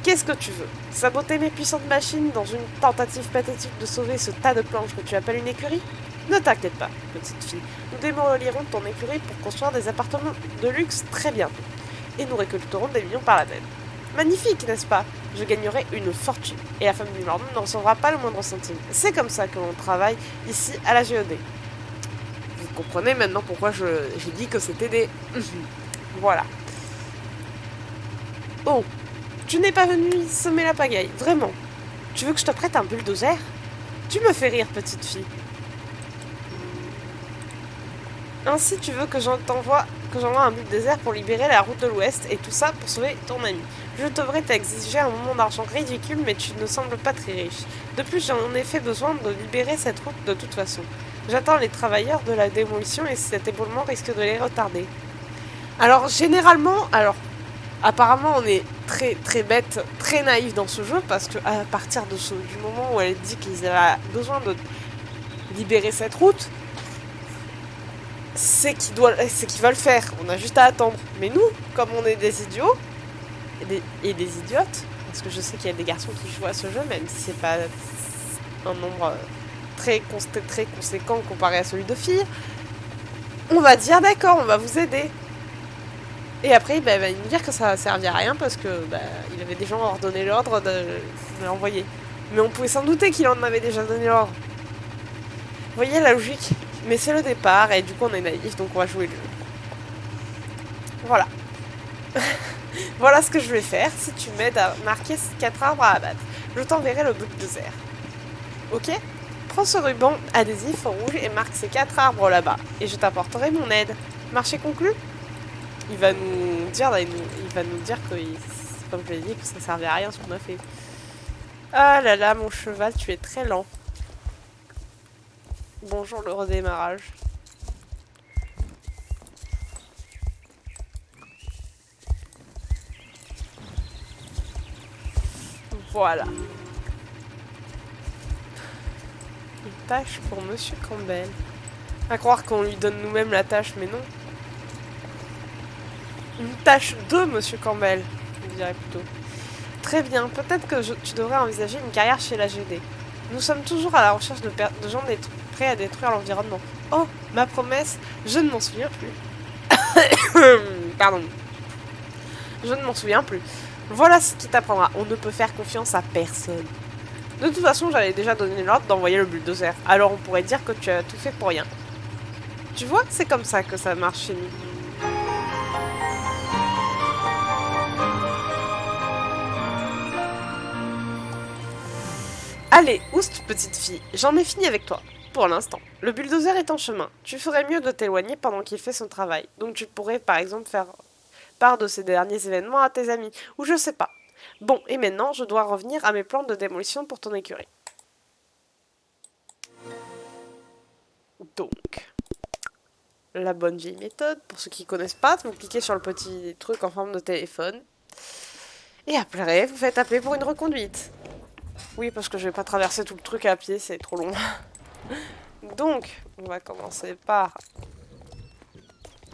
Speaker 1: Qu'est-ce que tu veux? Saboter mes puissantes machines dans une tentative pathétique de sauver ce tas de planches que tu appelles une écurie? Ne t'inquiète pas, petite fille. Nous démolirons ton écurie pour construire des appartements de luxe très bientôt. Et nous récolterons des millions par la même. Magnifique, n'est-ce pas? Je gagnerai une fortune. Et la femme du Mormon ne recevra pas le moindre centime. C'est comme ça que l'on travaille ici à la GED. Vous comprenez maintenant pourquoi j'ai dit que c'était des... Voilà. Oh, tu n'es pas venu semer la pagaille, vraiment. Tu veux que je te prête un bulldozer? Tu me fais rire, petite fille. Ainsi, tu veux que j'envoie un bulldozer pour libérer la route de l'Ouest et tout ça pour sauver ton ami. Je devrais t'exiger un moment d'argent ridicule, mais tu ne sembles pas très riche. De plus, j'ai en effet besoin de libérer cette route de toute façon. J'attends les travailleurs de la démolition et cet éboulement risque de les retarder. Alors, généralement, apparemment, on est très très bête, très naïf dans ce jeu parce que à partir du moment où elle dit qu'ils avaient besoin de libérer cette route, c'est qu'ils veulent faire. On a juste à attendre. Mais nous, comme on est des idiots et des idiotes, parce que je sais qu'il y a des garçons qui jouent à ce jeu, même si c'est pas un nombre très conséquent comparé à celui de filles, on va dire d'accord, on va vous aider. Et après, bah, il va nous dire que ça servait à rien parce que bah, il avait déjà ordonné l'ordre de l'envoyer. Mais on pouvait s'en douter qu'il en avait déjà donné l'ordre. Vous voyez la logique? Mais c'est le départ et du coup on est naïf donc on va jouer le jeu. Voilà. Voilà ce que je vais faire si tu m'aides à marquer 4 arbres à abattre. Je t'enverrai le bulldozer. Ok? Prends ce ruban adhésif rouge et marque ces 4 arbres là-bas. Et je t'apporterai mon aide. Marché conclu? Il va nous dire que, comme je l'ai dit, que ça servait à rien ce qu'on a fait. Ah là là, mon cheval, tu es très lent. Bonjour le redémarrage. Voilà. Une tâche pour Monsieur Campbell. À croire qu'on lui donne nous-mêmes la tâche, mais non. Une tâche de Monsieur Campbell, je dirais plutôt. Très bien, peut-être que tu devrais envisager une carrière chez la GD. Nous sommes toujours à la recherche de gens prêts à détruire l'environnement. Oh, ma promesse, je ne m'en souviens plus. Pardon. Je ne m'en souviens plus. Voilà ce qui t'apprendra. On ne peut faire confiance à personne. De toute façon, j'avais déjà donné l'ordre d'envoyer le bulldozer. Alors on pourrait dire que tu as tout fait pour rien. Tu vois, c'est comme ça que ça marche chez nous. Allez, oust, petite fille, j'en ai fini avec toi. Pour l'instant. Le bulldozer est en chemin. Tu ferais mieux de t'éloigner pendant qu'il fait son travail. Donc tu pourrais, par exemple, faire part de ces derniers événements à tes amis. Ou je sais pas. Bon, et maintenant, je dois revenir à mes plans de démolition pour ton écurie. Donc, la bonne vieille méthode, pour ceux qui connaissent pas, vous cliquez sur le petit truc en forme de téléphone. Et après, vous faites appeler pour une reconduite. Oui, parce que je vais pas traverser tout le truc à pied, c'est trop long. Donc, on va commencer par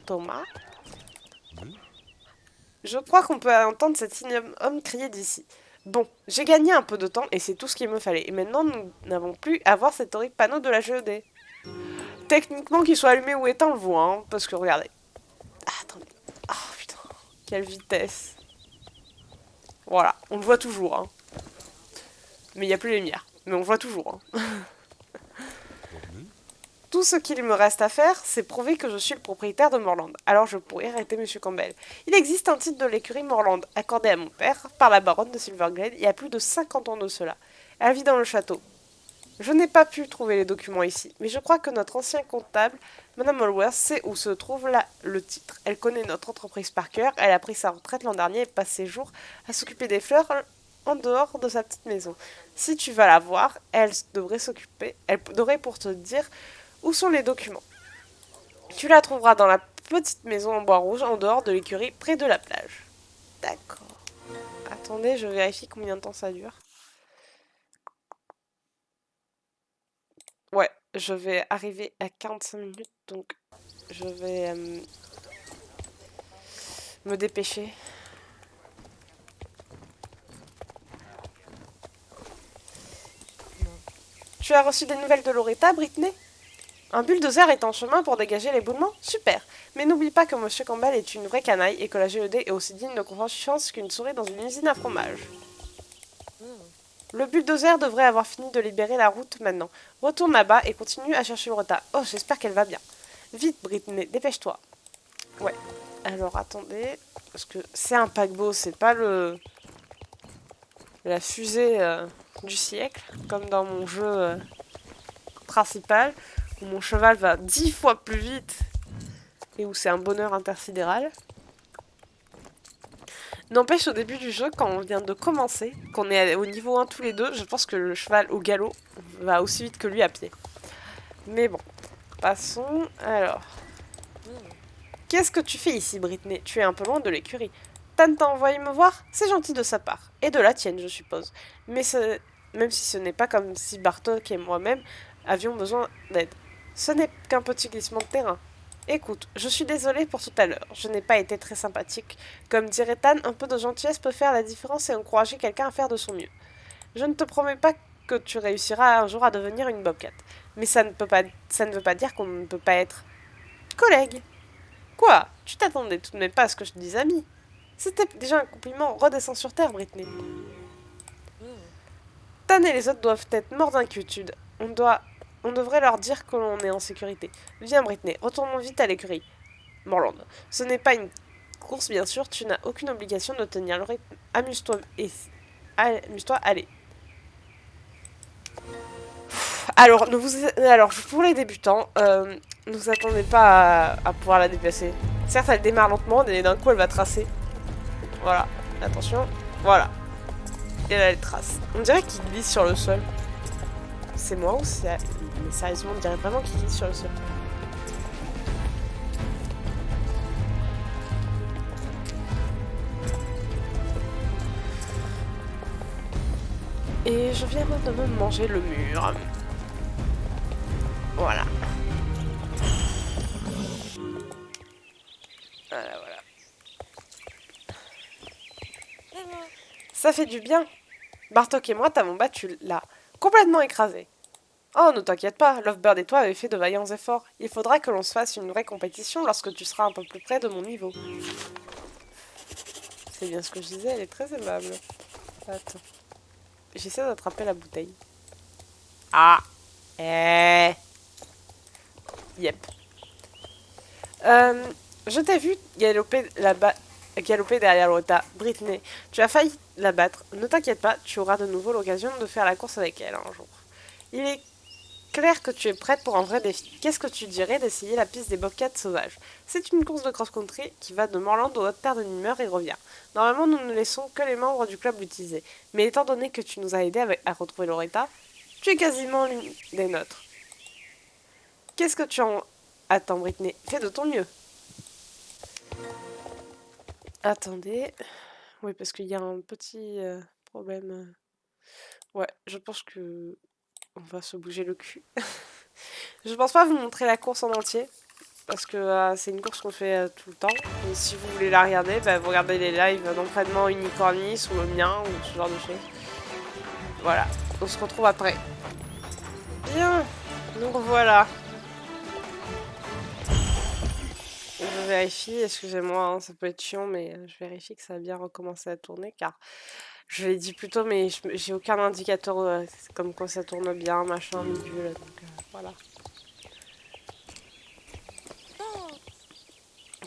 Speaker 1: Thomas. Je crois qu'on peut entendre cet homme crier d'ici. Bon, j'ai gagné un peu de temps et c'est tout ce qu'il me fallait. Et maintenant, nous n'avons plus à voir cet horrible panneau de la GED. Techniquement, qu'il soit allumé ou éteint, on le voit, hein, parce que regardez. Ah, attendez. Oh putain, quelle vitesse. Voilà, on le voit toujours. Hein. Mais il n'y a plus les lumières. Mais on le voit toujours. Hein. Tout ce qu'il me reste à faire, c'est prouver que je suis le propriétaire de Morland. Alors je pourrais arrêter Monsieur Campbell. Il existe un titre de l'écurie Morland, accordé à mon père par la baronne de Silverglade il y a plus de 50 ans de cela. Elle vit dans le château. Je n'ai pas pu trouver les documents ici, mais je crois que notre ancien comptable, Madame Holworth, sait où se trouve le titre. Elle connaît notre entreprise par cœur, elle a pris sa retraite l'an dernier et passe ses jours à s'occuper des fleurs en dehors de sa petite maison. Si tu vas la voir, elle devrait pour te dire où sont les documents. Tu la trouveras dans la petite maison en bois rouge en dehors de l'écurie près de la plage. D'accord. Attendez, je vérifie combien de temps ça dure. Ouais, je vais arriver à 45 minutes, donc je vais me dépêcher. Tu as reçu des nouvelles de Loretta, Britney? Un bulldozer est en chemin pour dégager l'éboulement? Super. Mais n'oublie pas que Monsieur Campbell est une vraie canaille et que la GED est aussi digne de confiance qu'une souris dans une usine à fromage. Le bulldozer devrait avoir fini de libérer la route maintenant. Retourne là-bas et continue à chercher Loretta. Oh, j'espère qu'elle va bien. Vite, Britney, dépêche-toi. Ouais. Alors, attendez. Parce que c'est un paquebot, c'est pas la fusée du siècle, comme dans mon jeu principal, où mon cheval va 10 fois plus vite et où c'est un bonheur intersidéral. N'empêche, au début du jeu, quand on vient de commencer, qu'on est au niveau 1 tous les deux, je pense que le cheval au galop va aussi vite que lui à pied. Mais bon, passons. Alors, qu'est-ce que tu fais ici, Britney? Tu es un peu loin de l'écurie. Tan t'a envoyé me voir? C'est gentil de sa part. Et de la tienne, je suppose. Mais même si ce n'est pas comme si Bartok et moi-même avions besoin d'aide. Ce n'est qu'un petit glissement de terrain. Écoute, je suis désolée pour tout à l'heure. Je n'ai pas été très sympathique. Comme dirait Tan, un peu de gentillesse peut faire la différence et encourager quelqu'un à faire de son mieux. Je ne te promets pas que tu réussiras un jour à devenir une bobcat. Mais ça ne veut pas dire qu'on ne peut pas être collègue. Quoi? Tu t'attendais tout de même pas à ce que je te dise ami? C'était déjà un compliment. Redescends sur terre, Britney. Tan et les autres doivent être morts d'inquiétude. On devrait leur dire que l'on est en sécurité. Viens, Britney, retournons vite à l'écurie. Morland, ce n'est pas une course, bien sûr. Tu n'as aucune obligation de tenir le rythme. Amuse-toi et amuse-toi, allez. Alors, pour les débutants, ne vous attendez pas à pouvoir la déplacer. Certes, elle démarre lentement, mais d'un coup, elle va tracer. Voilà, attention, voilà. Et là, elle trace. On dirait qu'il glisse sur le sol. C'est moi ou c'est... Mais sérieusement, on dirait vraiment qu'il glisse sur le sol. Et je viens de me manger le mur. Voilà. Voilà, voilà. Ça fait du bien. Bartok et moi t'avons battu là, complètement écrasé. Oh, ne t'inquiète pas, Lovebird et toi avez fait de vaillants efforts. Il faudra que l'on se fasse une vraie compétition lorsque tu seras un peu plus près de mon niveau. C'est bien ce que je disais, elle est très aimable. Attends. J'essaie d'attraper la bouteille. Ah. Yep. Je t'ai vu galoper là-bas, galoper derrière Loretta. Britney, tu as failli la battre. Ne t'inquiète pas, tu auras de nouveau l'occasion de faire la course avec elle un jour. Il est clair que tu es prête pour un vrai défi. Qu'est-ce que tu dirais d'essayer la piste des Bobcats sauvages? C'est une course de cross-country qui va de Morland aux hautes terres de Nimmer et revient. Normalement, nous ne laissons que les membres du club l'utiliser. Mais étant donné que tu nous as aidés à retrouver Loretta, tu es quasiment l'une des nôtres. Qu'est-ce que tu en... Attends, Britney, fais de ton mieux. Attendez. Oui, parce qu'il y a un petit problème. Ouais, je pense que on va se bouger le cul. Je pense pas vous montrer la course en entier. Parce que c'est une course qu'on fait tout le temps. Et si vous voulez la regarder, bah, vous regardez les lives d'entraînement Unicornis ou le mien ou ce genre de choses. Voilà, on se retrouve après. Bien, nous revoilà. Je vérifie, excusez-moi, hein, ça peut être chiant, mais je vérifie que ça a bien recommencé à tourner car je l'ai dit plus tôt, mais j'ai aucun indicateur comme quoi ça tourne bien, machin, bidule, donc voilà.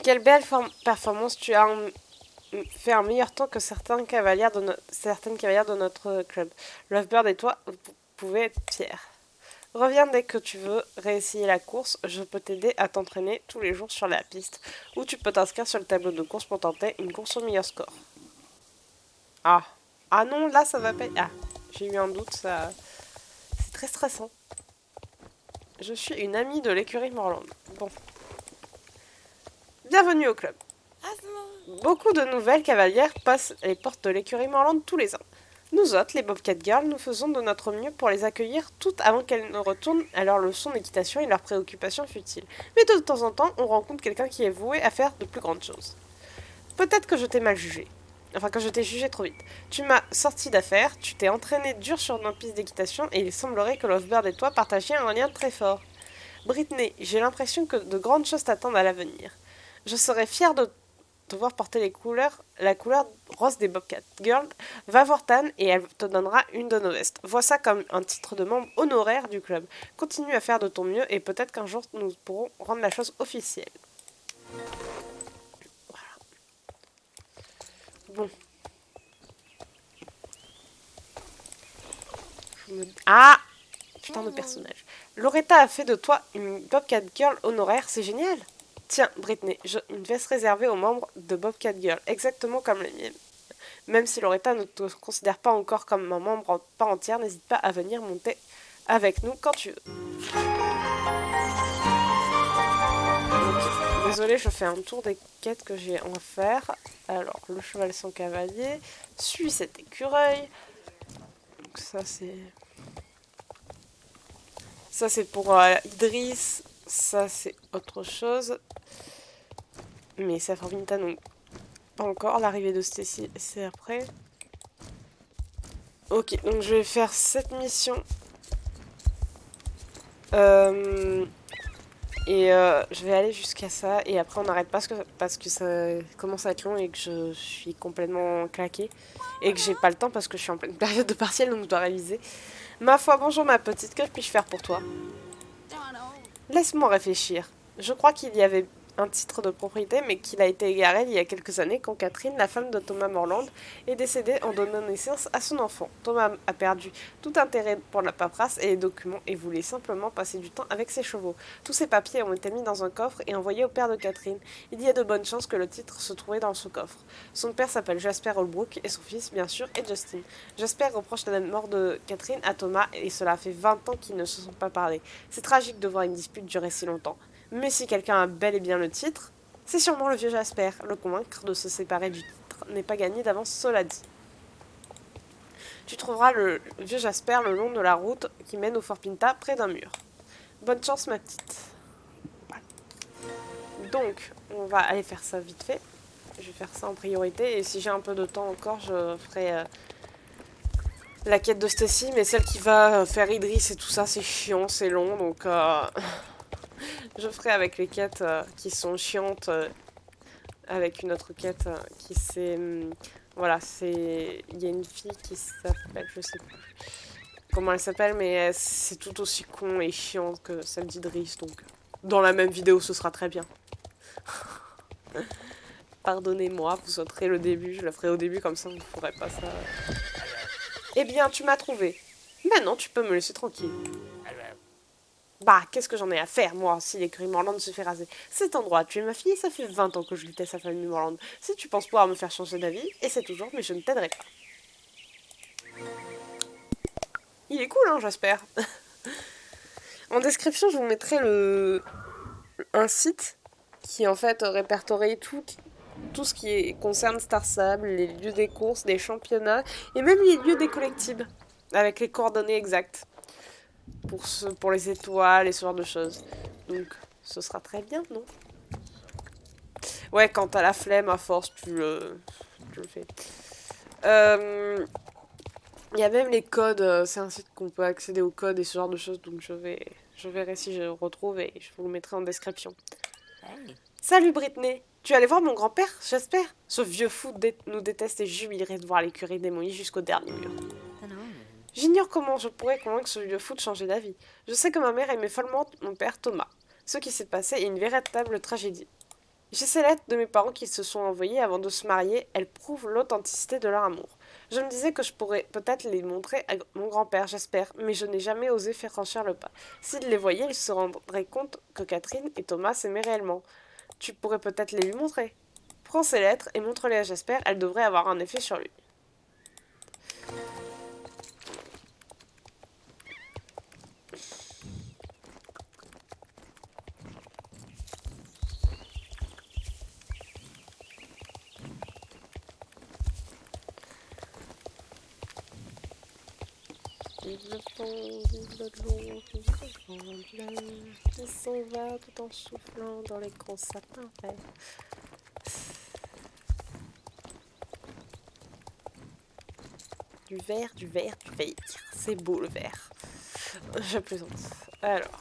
Speaker 1: Quelle belle performance, tu as fait un meilleur temps que certaines cavalières de notre club. Lovebird et toi, vous pouvez être fiers. Reviens dès que tu veux réessayer la course, je peux t'aider à t'entraîner tous les jours sur la piste, ou tu peux t'inscrire sur le tableau de course pour tenter une course au meilleur score. Ah. Ah non, là ça va pas... Ah, j'ai eu un doute, ça... C'est très stressant. Je suis une amie de l'écurie Morland. Bon. Bienvenue au club. Beaucoup de nouvelles cavalières passent les portes de l'écurie Morland tous les ans. Nous autres, les Bobcat Girls, nous faisons de notre mieux pour les accueillir toutes avant qu'elles ne retournent à leur leçon d'équitation et leurs préoccupations futiles. Mais de temps en temps, on rencontre quelqu'un qui est voué à faire de plus grandes choses. Peut-être que je t'ai mal jugé. Enfin, que je t'ai jugé trop vite. Tu m'as sorti d'affaire, tu t'es entraîné dur sur nos pistes d'équitation et il semblerait que Lovebird et toi partagiez un lien très fort. Britney, j'ai l'impression que de grandes choses t'attendent à l'avenir. Je serais fière de te voir porter la couleur rose des Bobcat Girls. Va voir Tan et elle te donnera une de nos vestes. Vois ça comme un titre de membre honoraire du club. Continue à faire de ton mieux et peut-être qu'un jour nous pourrons rendre la chose officielle. Bon. Ah! Putain de personnage. Loretta a fait de toi une Bobcat Girl honoraire, c'est génial! Tiens, Britney, une veste réservée aux membres de Bobcat Girl, exactement comme les miennes. Même si Loretta ne te considère pas encore comme un membre en part entière, n'hésite pas à venir monter avec nous quand tu veux. Désolée, je fais un tour des quêtes que j'ai à faire. Alors, le cheval sans cavalier, suis cet écureuil. Donc ça c'est pour Idriss. Ça, c'est autre chose. Mais ça Forpinta, non. Pas encore. L'arrivée de Stacy, c'est après. Ok, donc je vais faire cette mission. Je vais aller jusqu'à ça. Et après, on n'arrête pas parce que ça commence à être long et que je suis complètement claquée. Et que j'ai pas le temps parce que je suis en pleine période de partiel, donc je dois réviser. Ma foi, bonjour ma petite, que puis-je faire pour toi? Laisse-moi réfléchir. Je crois qu'il y avait un titre de propriété, mais qu'il a été égaré il y a quelques années quand Catherine, la femme de Thomas Morland, est décédée en donnant naissance à son enfant. Thomas a perdu tout intérêt pour la paperasse et les documents et voulait simplement passer du temps avec ses chevaux. Tous ces papiers ont été mis dans un coffre et envoyés au père de Catherine. Il y a de bonnes chances que le titre se trouvait dans ce coffre. Son père s'appelle Jasper Holbrook et son fils, bien sûr, est Justin. Jasper reproche la mort de Catherine à Thomas et cela fait 20 ans qu'ils ne se sont pas parlé. C'est tragique de voir une dispute durer si longtemps. Mais si quelqu'un a bel et bien le titre, c'est sûrement le vieux Jasper. Le convaincre de se séparer du titre n'est pas gagné d'avance, cela dit. Tu trouveras le vieux Jasper le long de la route qui mène au Fort Pinta, près d'un mur. Bonne chance, ma petite. Voilà. Donc, on va aller faire ça vite fait. Je vais faire ça en priorité. Et si j'ai un peu de temps encore, je ferai la quête de Stacy. Mais celle qui va faire Idris et tout ça, c'est chiant, c'est long. Donc, je ferai avec les quêtes qui sont chiantes, avec une autre quête qui c'est... voilà, c'est... Il y a une fille qui s'appelle, je sais plus comment elle s'appelle, mais c'est tout aussi con et chiant que celle d'Idris, donc dans la même vidéo, ce sera très bien. Pardonnez-moi, vous sauterez le début, je le ferai au début, comme ça vous ne ferez pas ça. Eh bien, tu m'as trouvé. Maintenant, tu peux me laisser tranquille. Bah, qu'est-ce que j'en ai à faire, moi, si l'écurie Morland se fait raser? Cet endroit, tu es ma fille, ça fait 20 ans que je luttais sa famille Morland. Si tu penses pouvoir me faire changer d'avis, et c'est toujours, mais je ne t'aiderai pas. Il est cool, hein, j'espère. En description, je vous mettrai un site qui, en fait, répertorie tout ce qui concerne Star Sable, les lieux des courses, des championnats, et même les lieux des collectibles, avec les coordonnées exactes. Pour les étoiles et ce genre de choses. Donc, ce sera très bien, non? Ouais, quand t'as la flemme, à force, tu le fais. Il y a même les codes, c'est un site qu'on peut accéder aux codes et ce genre de choses, donc je verrai si je retrouve et je vous le mettrai en description. Hey. Salut Britney! Tu es allée voir mon grand-père, j'espère? Ce vieux fou nous déteste et jubilerait de voir l'écurie démolie jusqu'au dernier mur. J'ignore comment je pourrais convaincre ce vieux fou de changer d'avis. Je sais que ma mère aimait follement mon père Thomas. Ce qui s'est passé est une véritable tragédie. J'ai ces lettres de mes parents qui se sont envoyées avant de se marier. Elles prouvent l'authenticité de leur amour. Je me disais que je pourrais peut-être les montrer à mon grand-père, j'espère, mais je n'ai jamais osé faire franchir le pas. S'il les voyait, il se rendrait compte que Catherine et Thomas s'aimaient réellement. Tu pourrais peut-être les lui montrer. Prends ces lettres et montre-les à Jasper, elles devraient avoir un effet sur lui. Vive le pont, vive le long, vive le vent bleu, qui s'en va tout en soufflant dans les grands sapins verts. Du vert, du vert, du vert. C'est beau le vert. Je plaisante. Alors.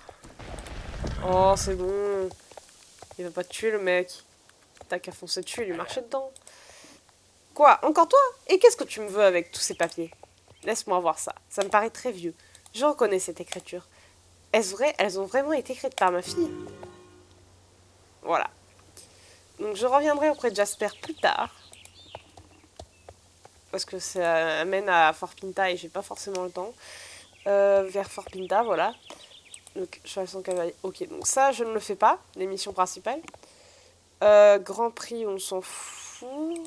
Speaker 1: Oh, c'est bon. Il va pas te tuer le mec. T'as qu'à foncer dessus et lui marcher dedans. Quoi? Encore toi? Et qu'est-ce que tu me veux avec tous ces papiers? Laisse-moi voir ça. Ça me paraît très vieux. Je reconnais cette écriture. Est-ce vrai? Elles ont vraiment été écrites par ma fille? Voilà. Donc je reviendrai auprès de Jasper plus tard. Parce que ça amène à Fort Pinta et j'ai pas forcément le temps. Vers Fort Pinta, voilà. Donc cheval sans cavalier. Ok, donc ça je ne le fais pas, les missions principales. Grand Prix, on s'en fout.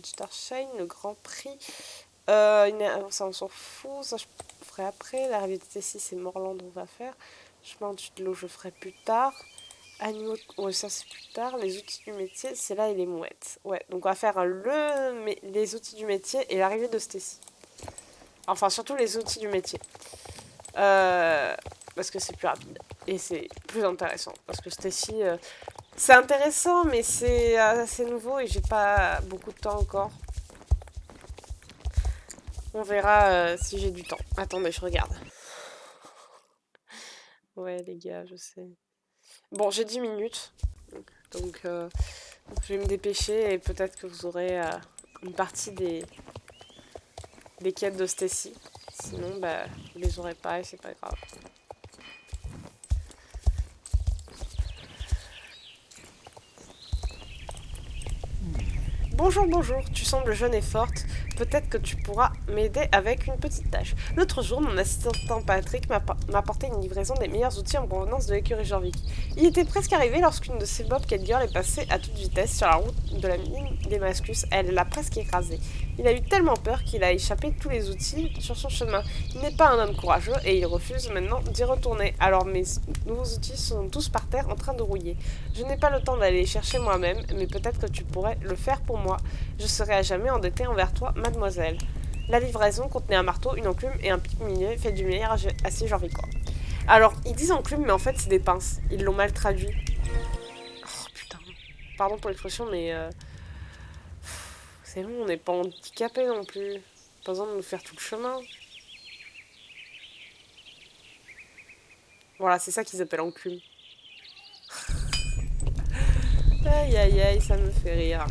Speaker 1: Starshine, le Grand Prix. Ça on s'en fout, ça je ferai après. L'arrivée de Tessie, c'est Morland, on va faire. Chemin de l'eau, je ferai plus tard. Animaux, ouais, ça c'est plus tard. Les outils du métier, c'est là et les mouettes. Ouais, donc on va faire les outils du métier et l'arrivée de Stacy. Enfin, surtout les outils du métier. parce que c'est plus rapide. Et c'est plus intéressant. Parce que Stacy, c'est intéressant, mais c'est assez nouveau et j'ai pas beaucoup de temps encore. On verra si j'ai du temps. Attendez, je regarde. Ouais, les gars, je sais. Bon, j'ai 10 minutes. Donc, je vais me dépêcher et peut-être que vous aurez une partie des quêtes de Stacy. Sinon, bah, vous les aurez pas et c'est pas grave. Bonjour, bonjour, tu sembles jeune et forte. Peut-être que tu pourras m'aider avec une petite tâche. L'autre jour, mon assistant Patrick m'a apporté une livraison des meilleurs outils en provenance de l'écurie Jorvik. Il était presque arrivé lorsqu'une de ses bobcat girls est passée à toute vitesse sur la route de la mine d'Emascus. Elle l'a presque écrasé. Il a eu tellement peur qu'il a échappé tous les outils sur son chemin. Il n'est pas un homme courageux et il refuse maintenant d'y retourner. Alors mes nouveaux outils sont tous par terre en train de rouiller. Je n'ai pas le temps d'aller les chercher moi-même, mais peut-être que tu pourrais le faire pour moi. Je serai à jamais endettée envers toi, mademoiselle. La livraison contenait un marteau, une enclume et un pic minier fait du meilleur acier jorvicois. Alors, ils disent enclume, mais en fait, c'est des pinces. Ils l'ont mal traduit. Oh putain. Pardon pour l'expression, mais. C'est bon, on n'est pas handicapés non plus. Pas besoin de nous faire tout le chemin. Voilà, c'est ça qu'ils appellent enclume. Aïe aïe aïe, ça me fait rire.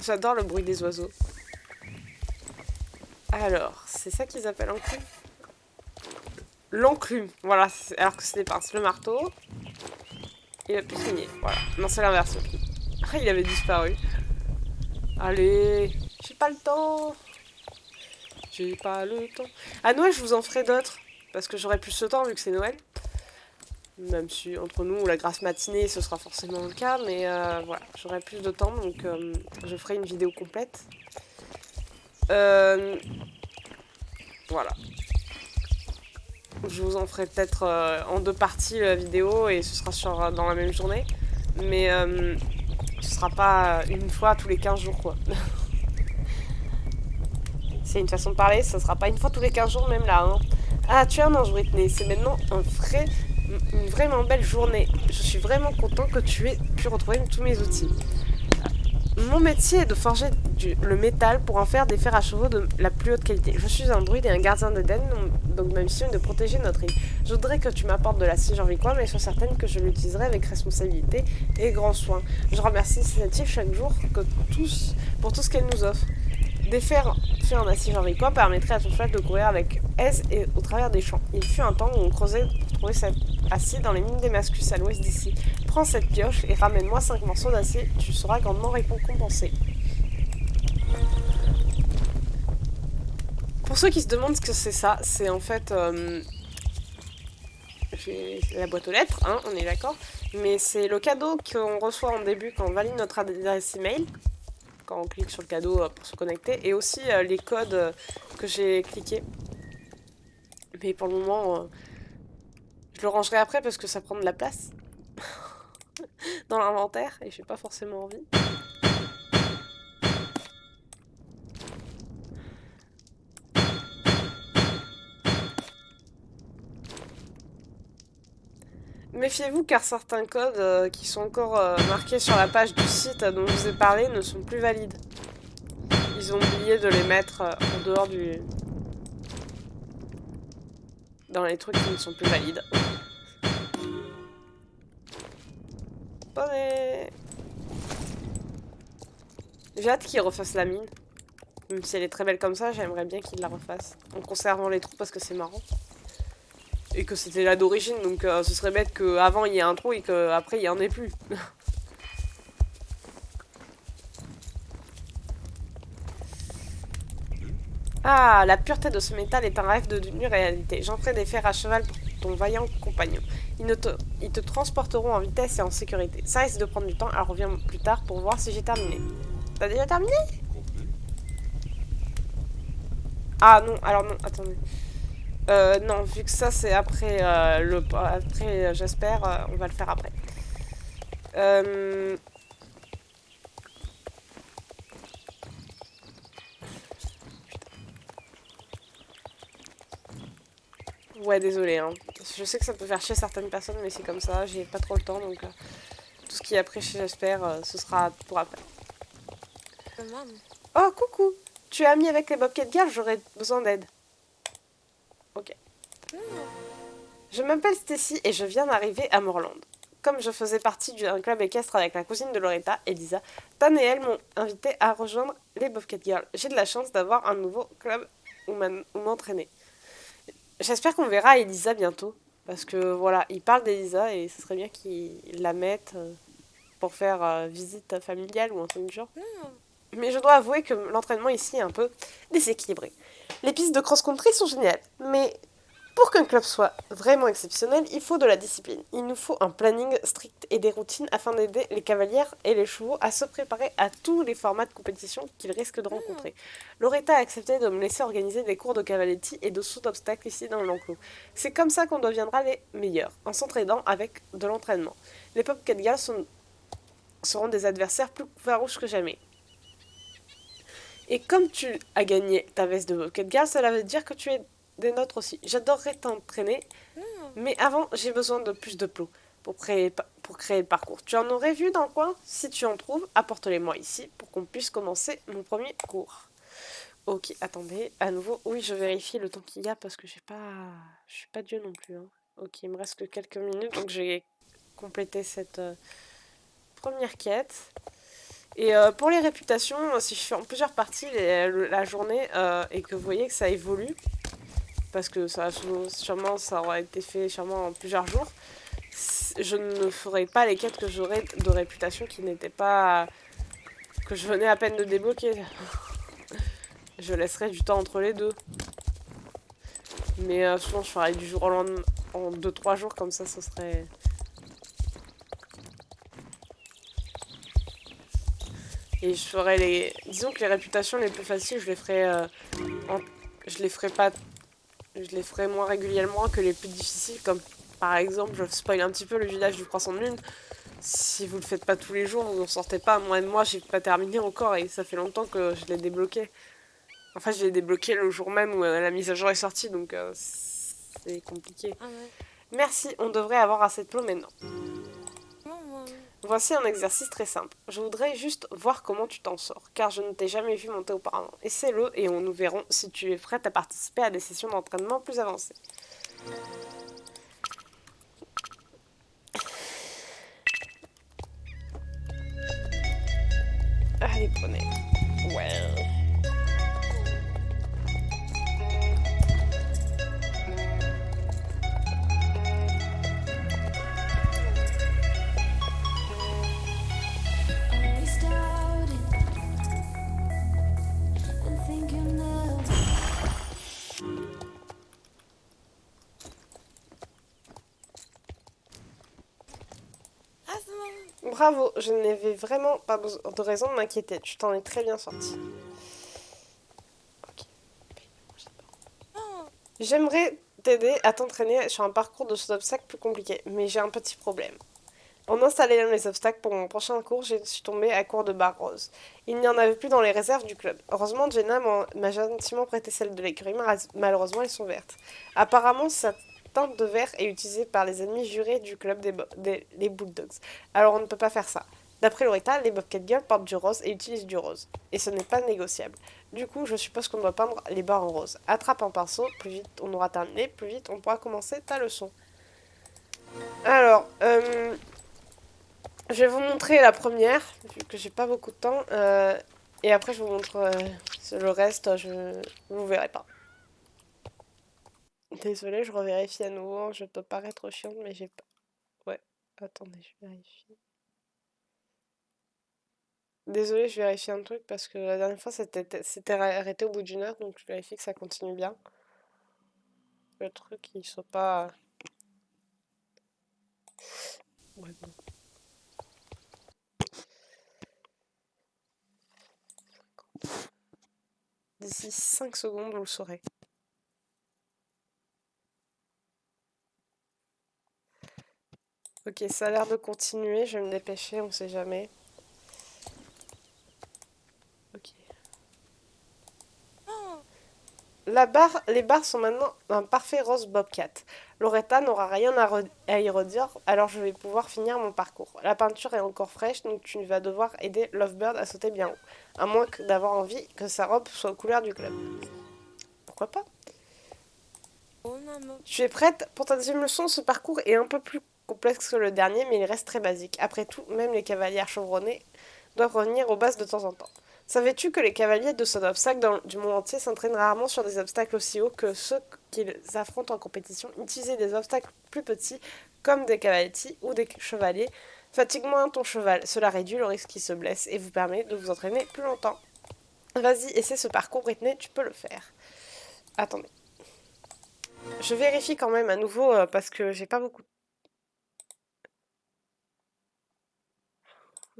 Speaker 1: J'adore le bruit des oiseaux. Alors, c'est ça qu'ils appellent enclume? L'enclume, voilà, alors que c'est des pinces. Le marteau et le piquinier, voilà. Non, c'est l'inverse. Ah, il avait disparu. Allez, j'ai pas le temps. J'ai pas le temps. À Noël, je vous en ferai d'autres. Parce que j'aurai plus de temps vu que c'est Noël. Même si entre nous, la grasse matinée, ce sera forcément le cas. Mais voilà, j'aurai plus de temps. Donc je ferai une vidéo complète. Voilà. Je vous en ferai peut-être en 2 parties la vidéo. Et ce sera dans la même journée. Mais ce sera pas une fois tous les 15 jours quoi. C'est une façon de parler, ça sera pas une fois tous les 15 jours même là. Hein. Ah, tu es un ange Whitney, c'est maintenant une vraiment belle journée. Je suis vraiment content que tu aies pu retrouver tous mes outils. Mon métier est de forger le métal pour en faire des fers à chevaux de la plus haute qualité. Je suis un druide et un gardien d'Eden, donc ma mission est de protéger notre île. Je voudrais que tu m'apportes de l'acier jorvicois, mais sois certaine que je l'utiliserai avec responsabilité et grand soin. Je remercie cette île chaque jour pour tout ce qu'elle nous offre. Des fers faits en acier jorvicois permettraient à ton cheval de courir avec aise et au travers des champs. Il fut un temps où on creusait pour trouver cet acier dans les mines d'Emascus à l'ouest d'ici. Prends cette pioche et ramène-moi 5 morceaux d'acier, tu seras grandement récompensé. Pour ceux qui se demandent ce que c'est ça, c'est en fait la boîte aux lettres, hein, on est d'accord, mais c'est le cadeau qu'on reçoit en début quand on valide notre adresse email. Quand on clique sur le cadeau pour se connecter, et aussi les codes que j'ai cliqués. Mais pour le moment, je le rangerai après parce que ça prend de la place dans l'inventaire et j'ai pas forcément envie. Méfiez-vous car certains codes qui sont encore marqués sur la page du site dont je vous ai parlé ne sont plus valides. Ils ont oublié de les mettre en dehors dans les trucs qui ne sont plus valides. Attendez. J'ai hâte qu'ils refassent la mine. Même si elle est très belle comme ça, j'aimerais bien qu'ils la refassent. En conservant les trous parce que c'est marrant. Et que c'était là d'origine, donc ce serait bête qu'avant il y ait un trou et qu'après il n'y en ait plus. Ah, la pureté de ce métal est un rêve devenu réalité. J'en ferai des fers à cheval pour ton vaillant compagnon. Ils te transporteront en vitesse et en sécurité. Ça risque de prendre du temps, alors reviens plus tard pour voir si j'ai terminé. T'as déjà terminé? Ah non, alors non, attendez. Non, vu que ça c'est après après j'espère, on va le faire après. Ouais, désolé, hein. Je sais que ça peut faire chier certaines personnes, mais c'est comme ça, j'ai pas trop le temps, donc tout ce qui est après, j'espère, ce sera pour après.
Speaker 2: Maman.
Speaker 1: Oh, coucou! Tu es amie avec les Bobcat Girls, j'aurais besoin d'aide. Ok. Je m'appelle Stacy et je viens d'arriver à Morland. Comme je faisais partie d'un club équestre avec la cousine de Loretta, Elisa, Tan et elle m'ont invité à rejoindre les Bobcat Girls. J'ai de la chance d'avoir un nouveau club où m'entraîner. J'espère qu'on verra Elisa bientôt. Parce que voilà, il parle d'Elisa et ce serait bien qu'il la mette pour faire visite familiale ou un truc du genre. Mais je dois avouer que l'entraînement ici est un peu déséquilibré. Les pistes de cross-country sont géniales, mais pour qu'un club soit vraiment exceptionnel, il faut de la discipline. Il nous faut un planning strict et des routines afin d'aider les cavalières et les chevaux à se préparer à tous les formats de compétition qu'ils risquent de rencontrer. Loretta a accepté de me laisser organiser des cours de cavaletti et de saut d'obstacles ici dans l'enclos. C'est comme ça qu'on deviendra les meilleurs, en s'entraînant avec de l'entraînement. Les Bobcat Girls seront des adversaires plus farouches que jamais. Et comme tu as gagné ta veste de Bobcat Girl, cela veut dire que tu es des nôtres aussi. J'adorerais t'entraîner, mais avant, j'ai besoin de plus de plots pour créer le parcours. Tu en aurais vu dans le coin? Si tu en trouves, apporte-les-moi ici pour qu'on puisse commencer mon premier cours. Ok, attendez, à nouveau. Oui, je vérifie le temps qu'il y a parce que je suis pas Dieu non plus. Hein. Ok, il me reste que quelques minutes, donc j'ai complété cette première quête. Et pour les réputations, si je fais en plusieurs parties la journée et que vous voyez que ça évolue, parce que sûrement ça aura été fait sûrement en plusieurs jours, je ne ferai pas les quêtes que j'aurai de réputation qui n'étaient pas... que je venais à peine de débloquer. Je laisserai du temps entre les deux. Mais souvent je ferai du jour au lendemain, en 2-3 jours comme ça, ce serait... Et je ferai les... Disons que les réputations les plus faciles, je les ferai... Je les ferai pas... Je les ferai moins régulièrement que les plus difficiles, comme par exemple, je spoil un petit peu le village du Croissant de Lune. Si vous le faites pas tous les jours, vous n'en sortez pas. Moi, j'ai pas terminé encore et ça fait longtemps que je l'ai débloqué. Enfin, je l'ai débloqué le jour même où la mise à jour est sortie, donc c'est compliqué.
Speaker 2: Ah ouais.
Speaker 1: Merci, on devrait avoir assez de plots maintenant.
Speaker 2: Maman.
Speaker 1: Voici un exercice très simple. Je voudrais juste voir comment tu t'en sors, car je ne t'ai jamais vu monter auparavant. Essaie-le et nous verrons si tu es prête à participer à des sessions d'entraînement plus avancées. Allez, prenez. Ouais.
Speaker 2: Ah, c'est maman.
Speaker 1: Bravo, je n'avais vraiment pas de raison de m'inquiéter. Tu t'en es très bien sorti. Ok.
Speaker 2: Maman.
Speaker 1: J'aimerais t'aider à t'entraîner sur un parcours de saut d'obstacles plus compliqué, mais j'ai un petit problème. En installant les obstacles pour mon prochain cours, je suis tombée à court de barres roses. Il n'y en avait plus dans les réserves du club. Heureusement, Jenna m'a gentiment prêté celle de l'écurie. Malheureusement, elles sont vertes. Apparemment, cette teinte de vert est utilisée par les ennemis jurés du club des Bulldogs. Alors on ne peut pas faire ça. D'après Loretta, les Bobcat Girls portent du rose et utilisent du rose. Et ce n'est pas négociable. Du coup, je suppose qu'on doit peindre les bords en rose. Attrape un pinceau, plus vite on aura terminé, plus vite on pourra commencer ta leçon. Alors, je vais vous montrer la première, vu que j'ai pas beaucoup de temps. Et après, je vous montre le reste, vous verrez pas. Désolée, je revérifie à nouveau. Je peux paraître chiante, mais j'ai pas. Ouais, attendez, je vérifie. Désolée, je vérifie un truc parce que la dernière fois c'était arrêté au bout d'une heure, donc je vérifie que ça continue bien. Le truc, il soit pas. Ouais, bon. D'ici 5 secondes, vous le saurez. Ok, ça a l'air de continuer, je vais me dépêcher, on sait jamais. Ok.
Speaker 2: Maman.
Speaker 1: Les barres sont maintenant un parfait rose bobcat. Loretta n'aura rien à y redire, alors je vais pouvoir finir mon parcours. La peinture est encore fraîche, donc tu vas devoir aider Lovebird à sauter bien haut. À moins d'avoir envie que sa robe soit aux couleurs du club. Pourquoi pas?
Speaker 2: Oh, maman.
Speaker 1: Tu es prête? Pour ta deuxième leçon, ce parcours est un peu plus complexe que le dernier, mais il reste très basique. Après tout, même les cavaliers chevronnés doivent revenir aux bases de temps en temps. Savais-tu que les cavaliers de son obstacle du monde entier s'entraînent rarement sur des obstacles aussi hauts que ceux qu'ils affrontent en compétition? Utiliser des obstacles plus petits, comme des cavaletti ou des chevaliers, fatigue moins ton cheval. Cela réduit le risque qu'il se blesse et vous permet de vous entraîner plus longtemps. Vas-y, essaie ce parcours, Britney, tu peux le faire. Attendez. Je vérifie quand même à nouveau parce que j'ai pas beaucoup.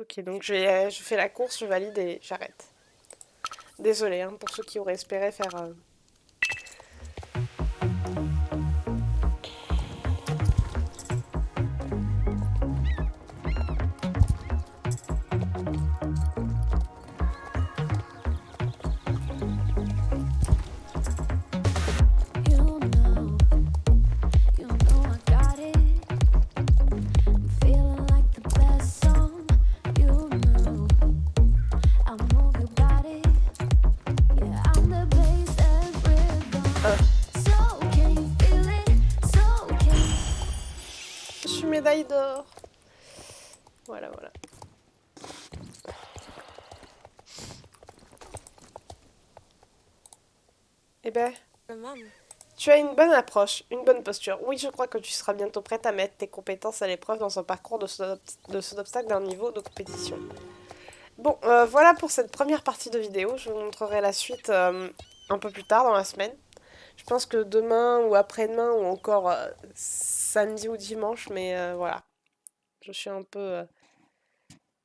Speaker 1: Ok, donc je fais la course, je valide et j'arrête. Désolée hein, pour ceux qui auraient espéré faire. Je suis médaille d'or. Voilà, voilà. Eh ben,
Speaker 2: Maman.
Speaker 1: tu as une bonne approche, une bonne posture. Oui, je crois que tu seras bientôt prête à mettre tes compétences à l'épreuve dans ce parcours de ce obstacle d'un niveau de compétition. Bon, voilà pour cette première partie de vidéo. Je vous montrerai la suite un peu plus tard dans la semaine. Je pense que demain ou après-demain ou encore samedi ou dimanche, mais voilà. Je suis un peu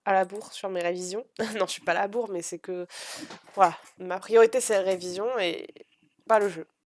Speaker 1: à la bourre sur mes révisions. Non, je suis pas à la bourre, mais c'est que voilà, ma priorité c'est la révision et pas le jeu.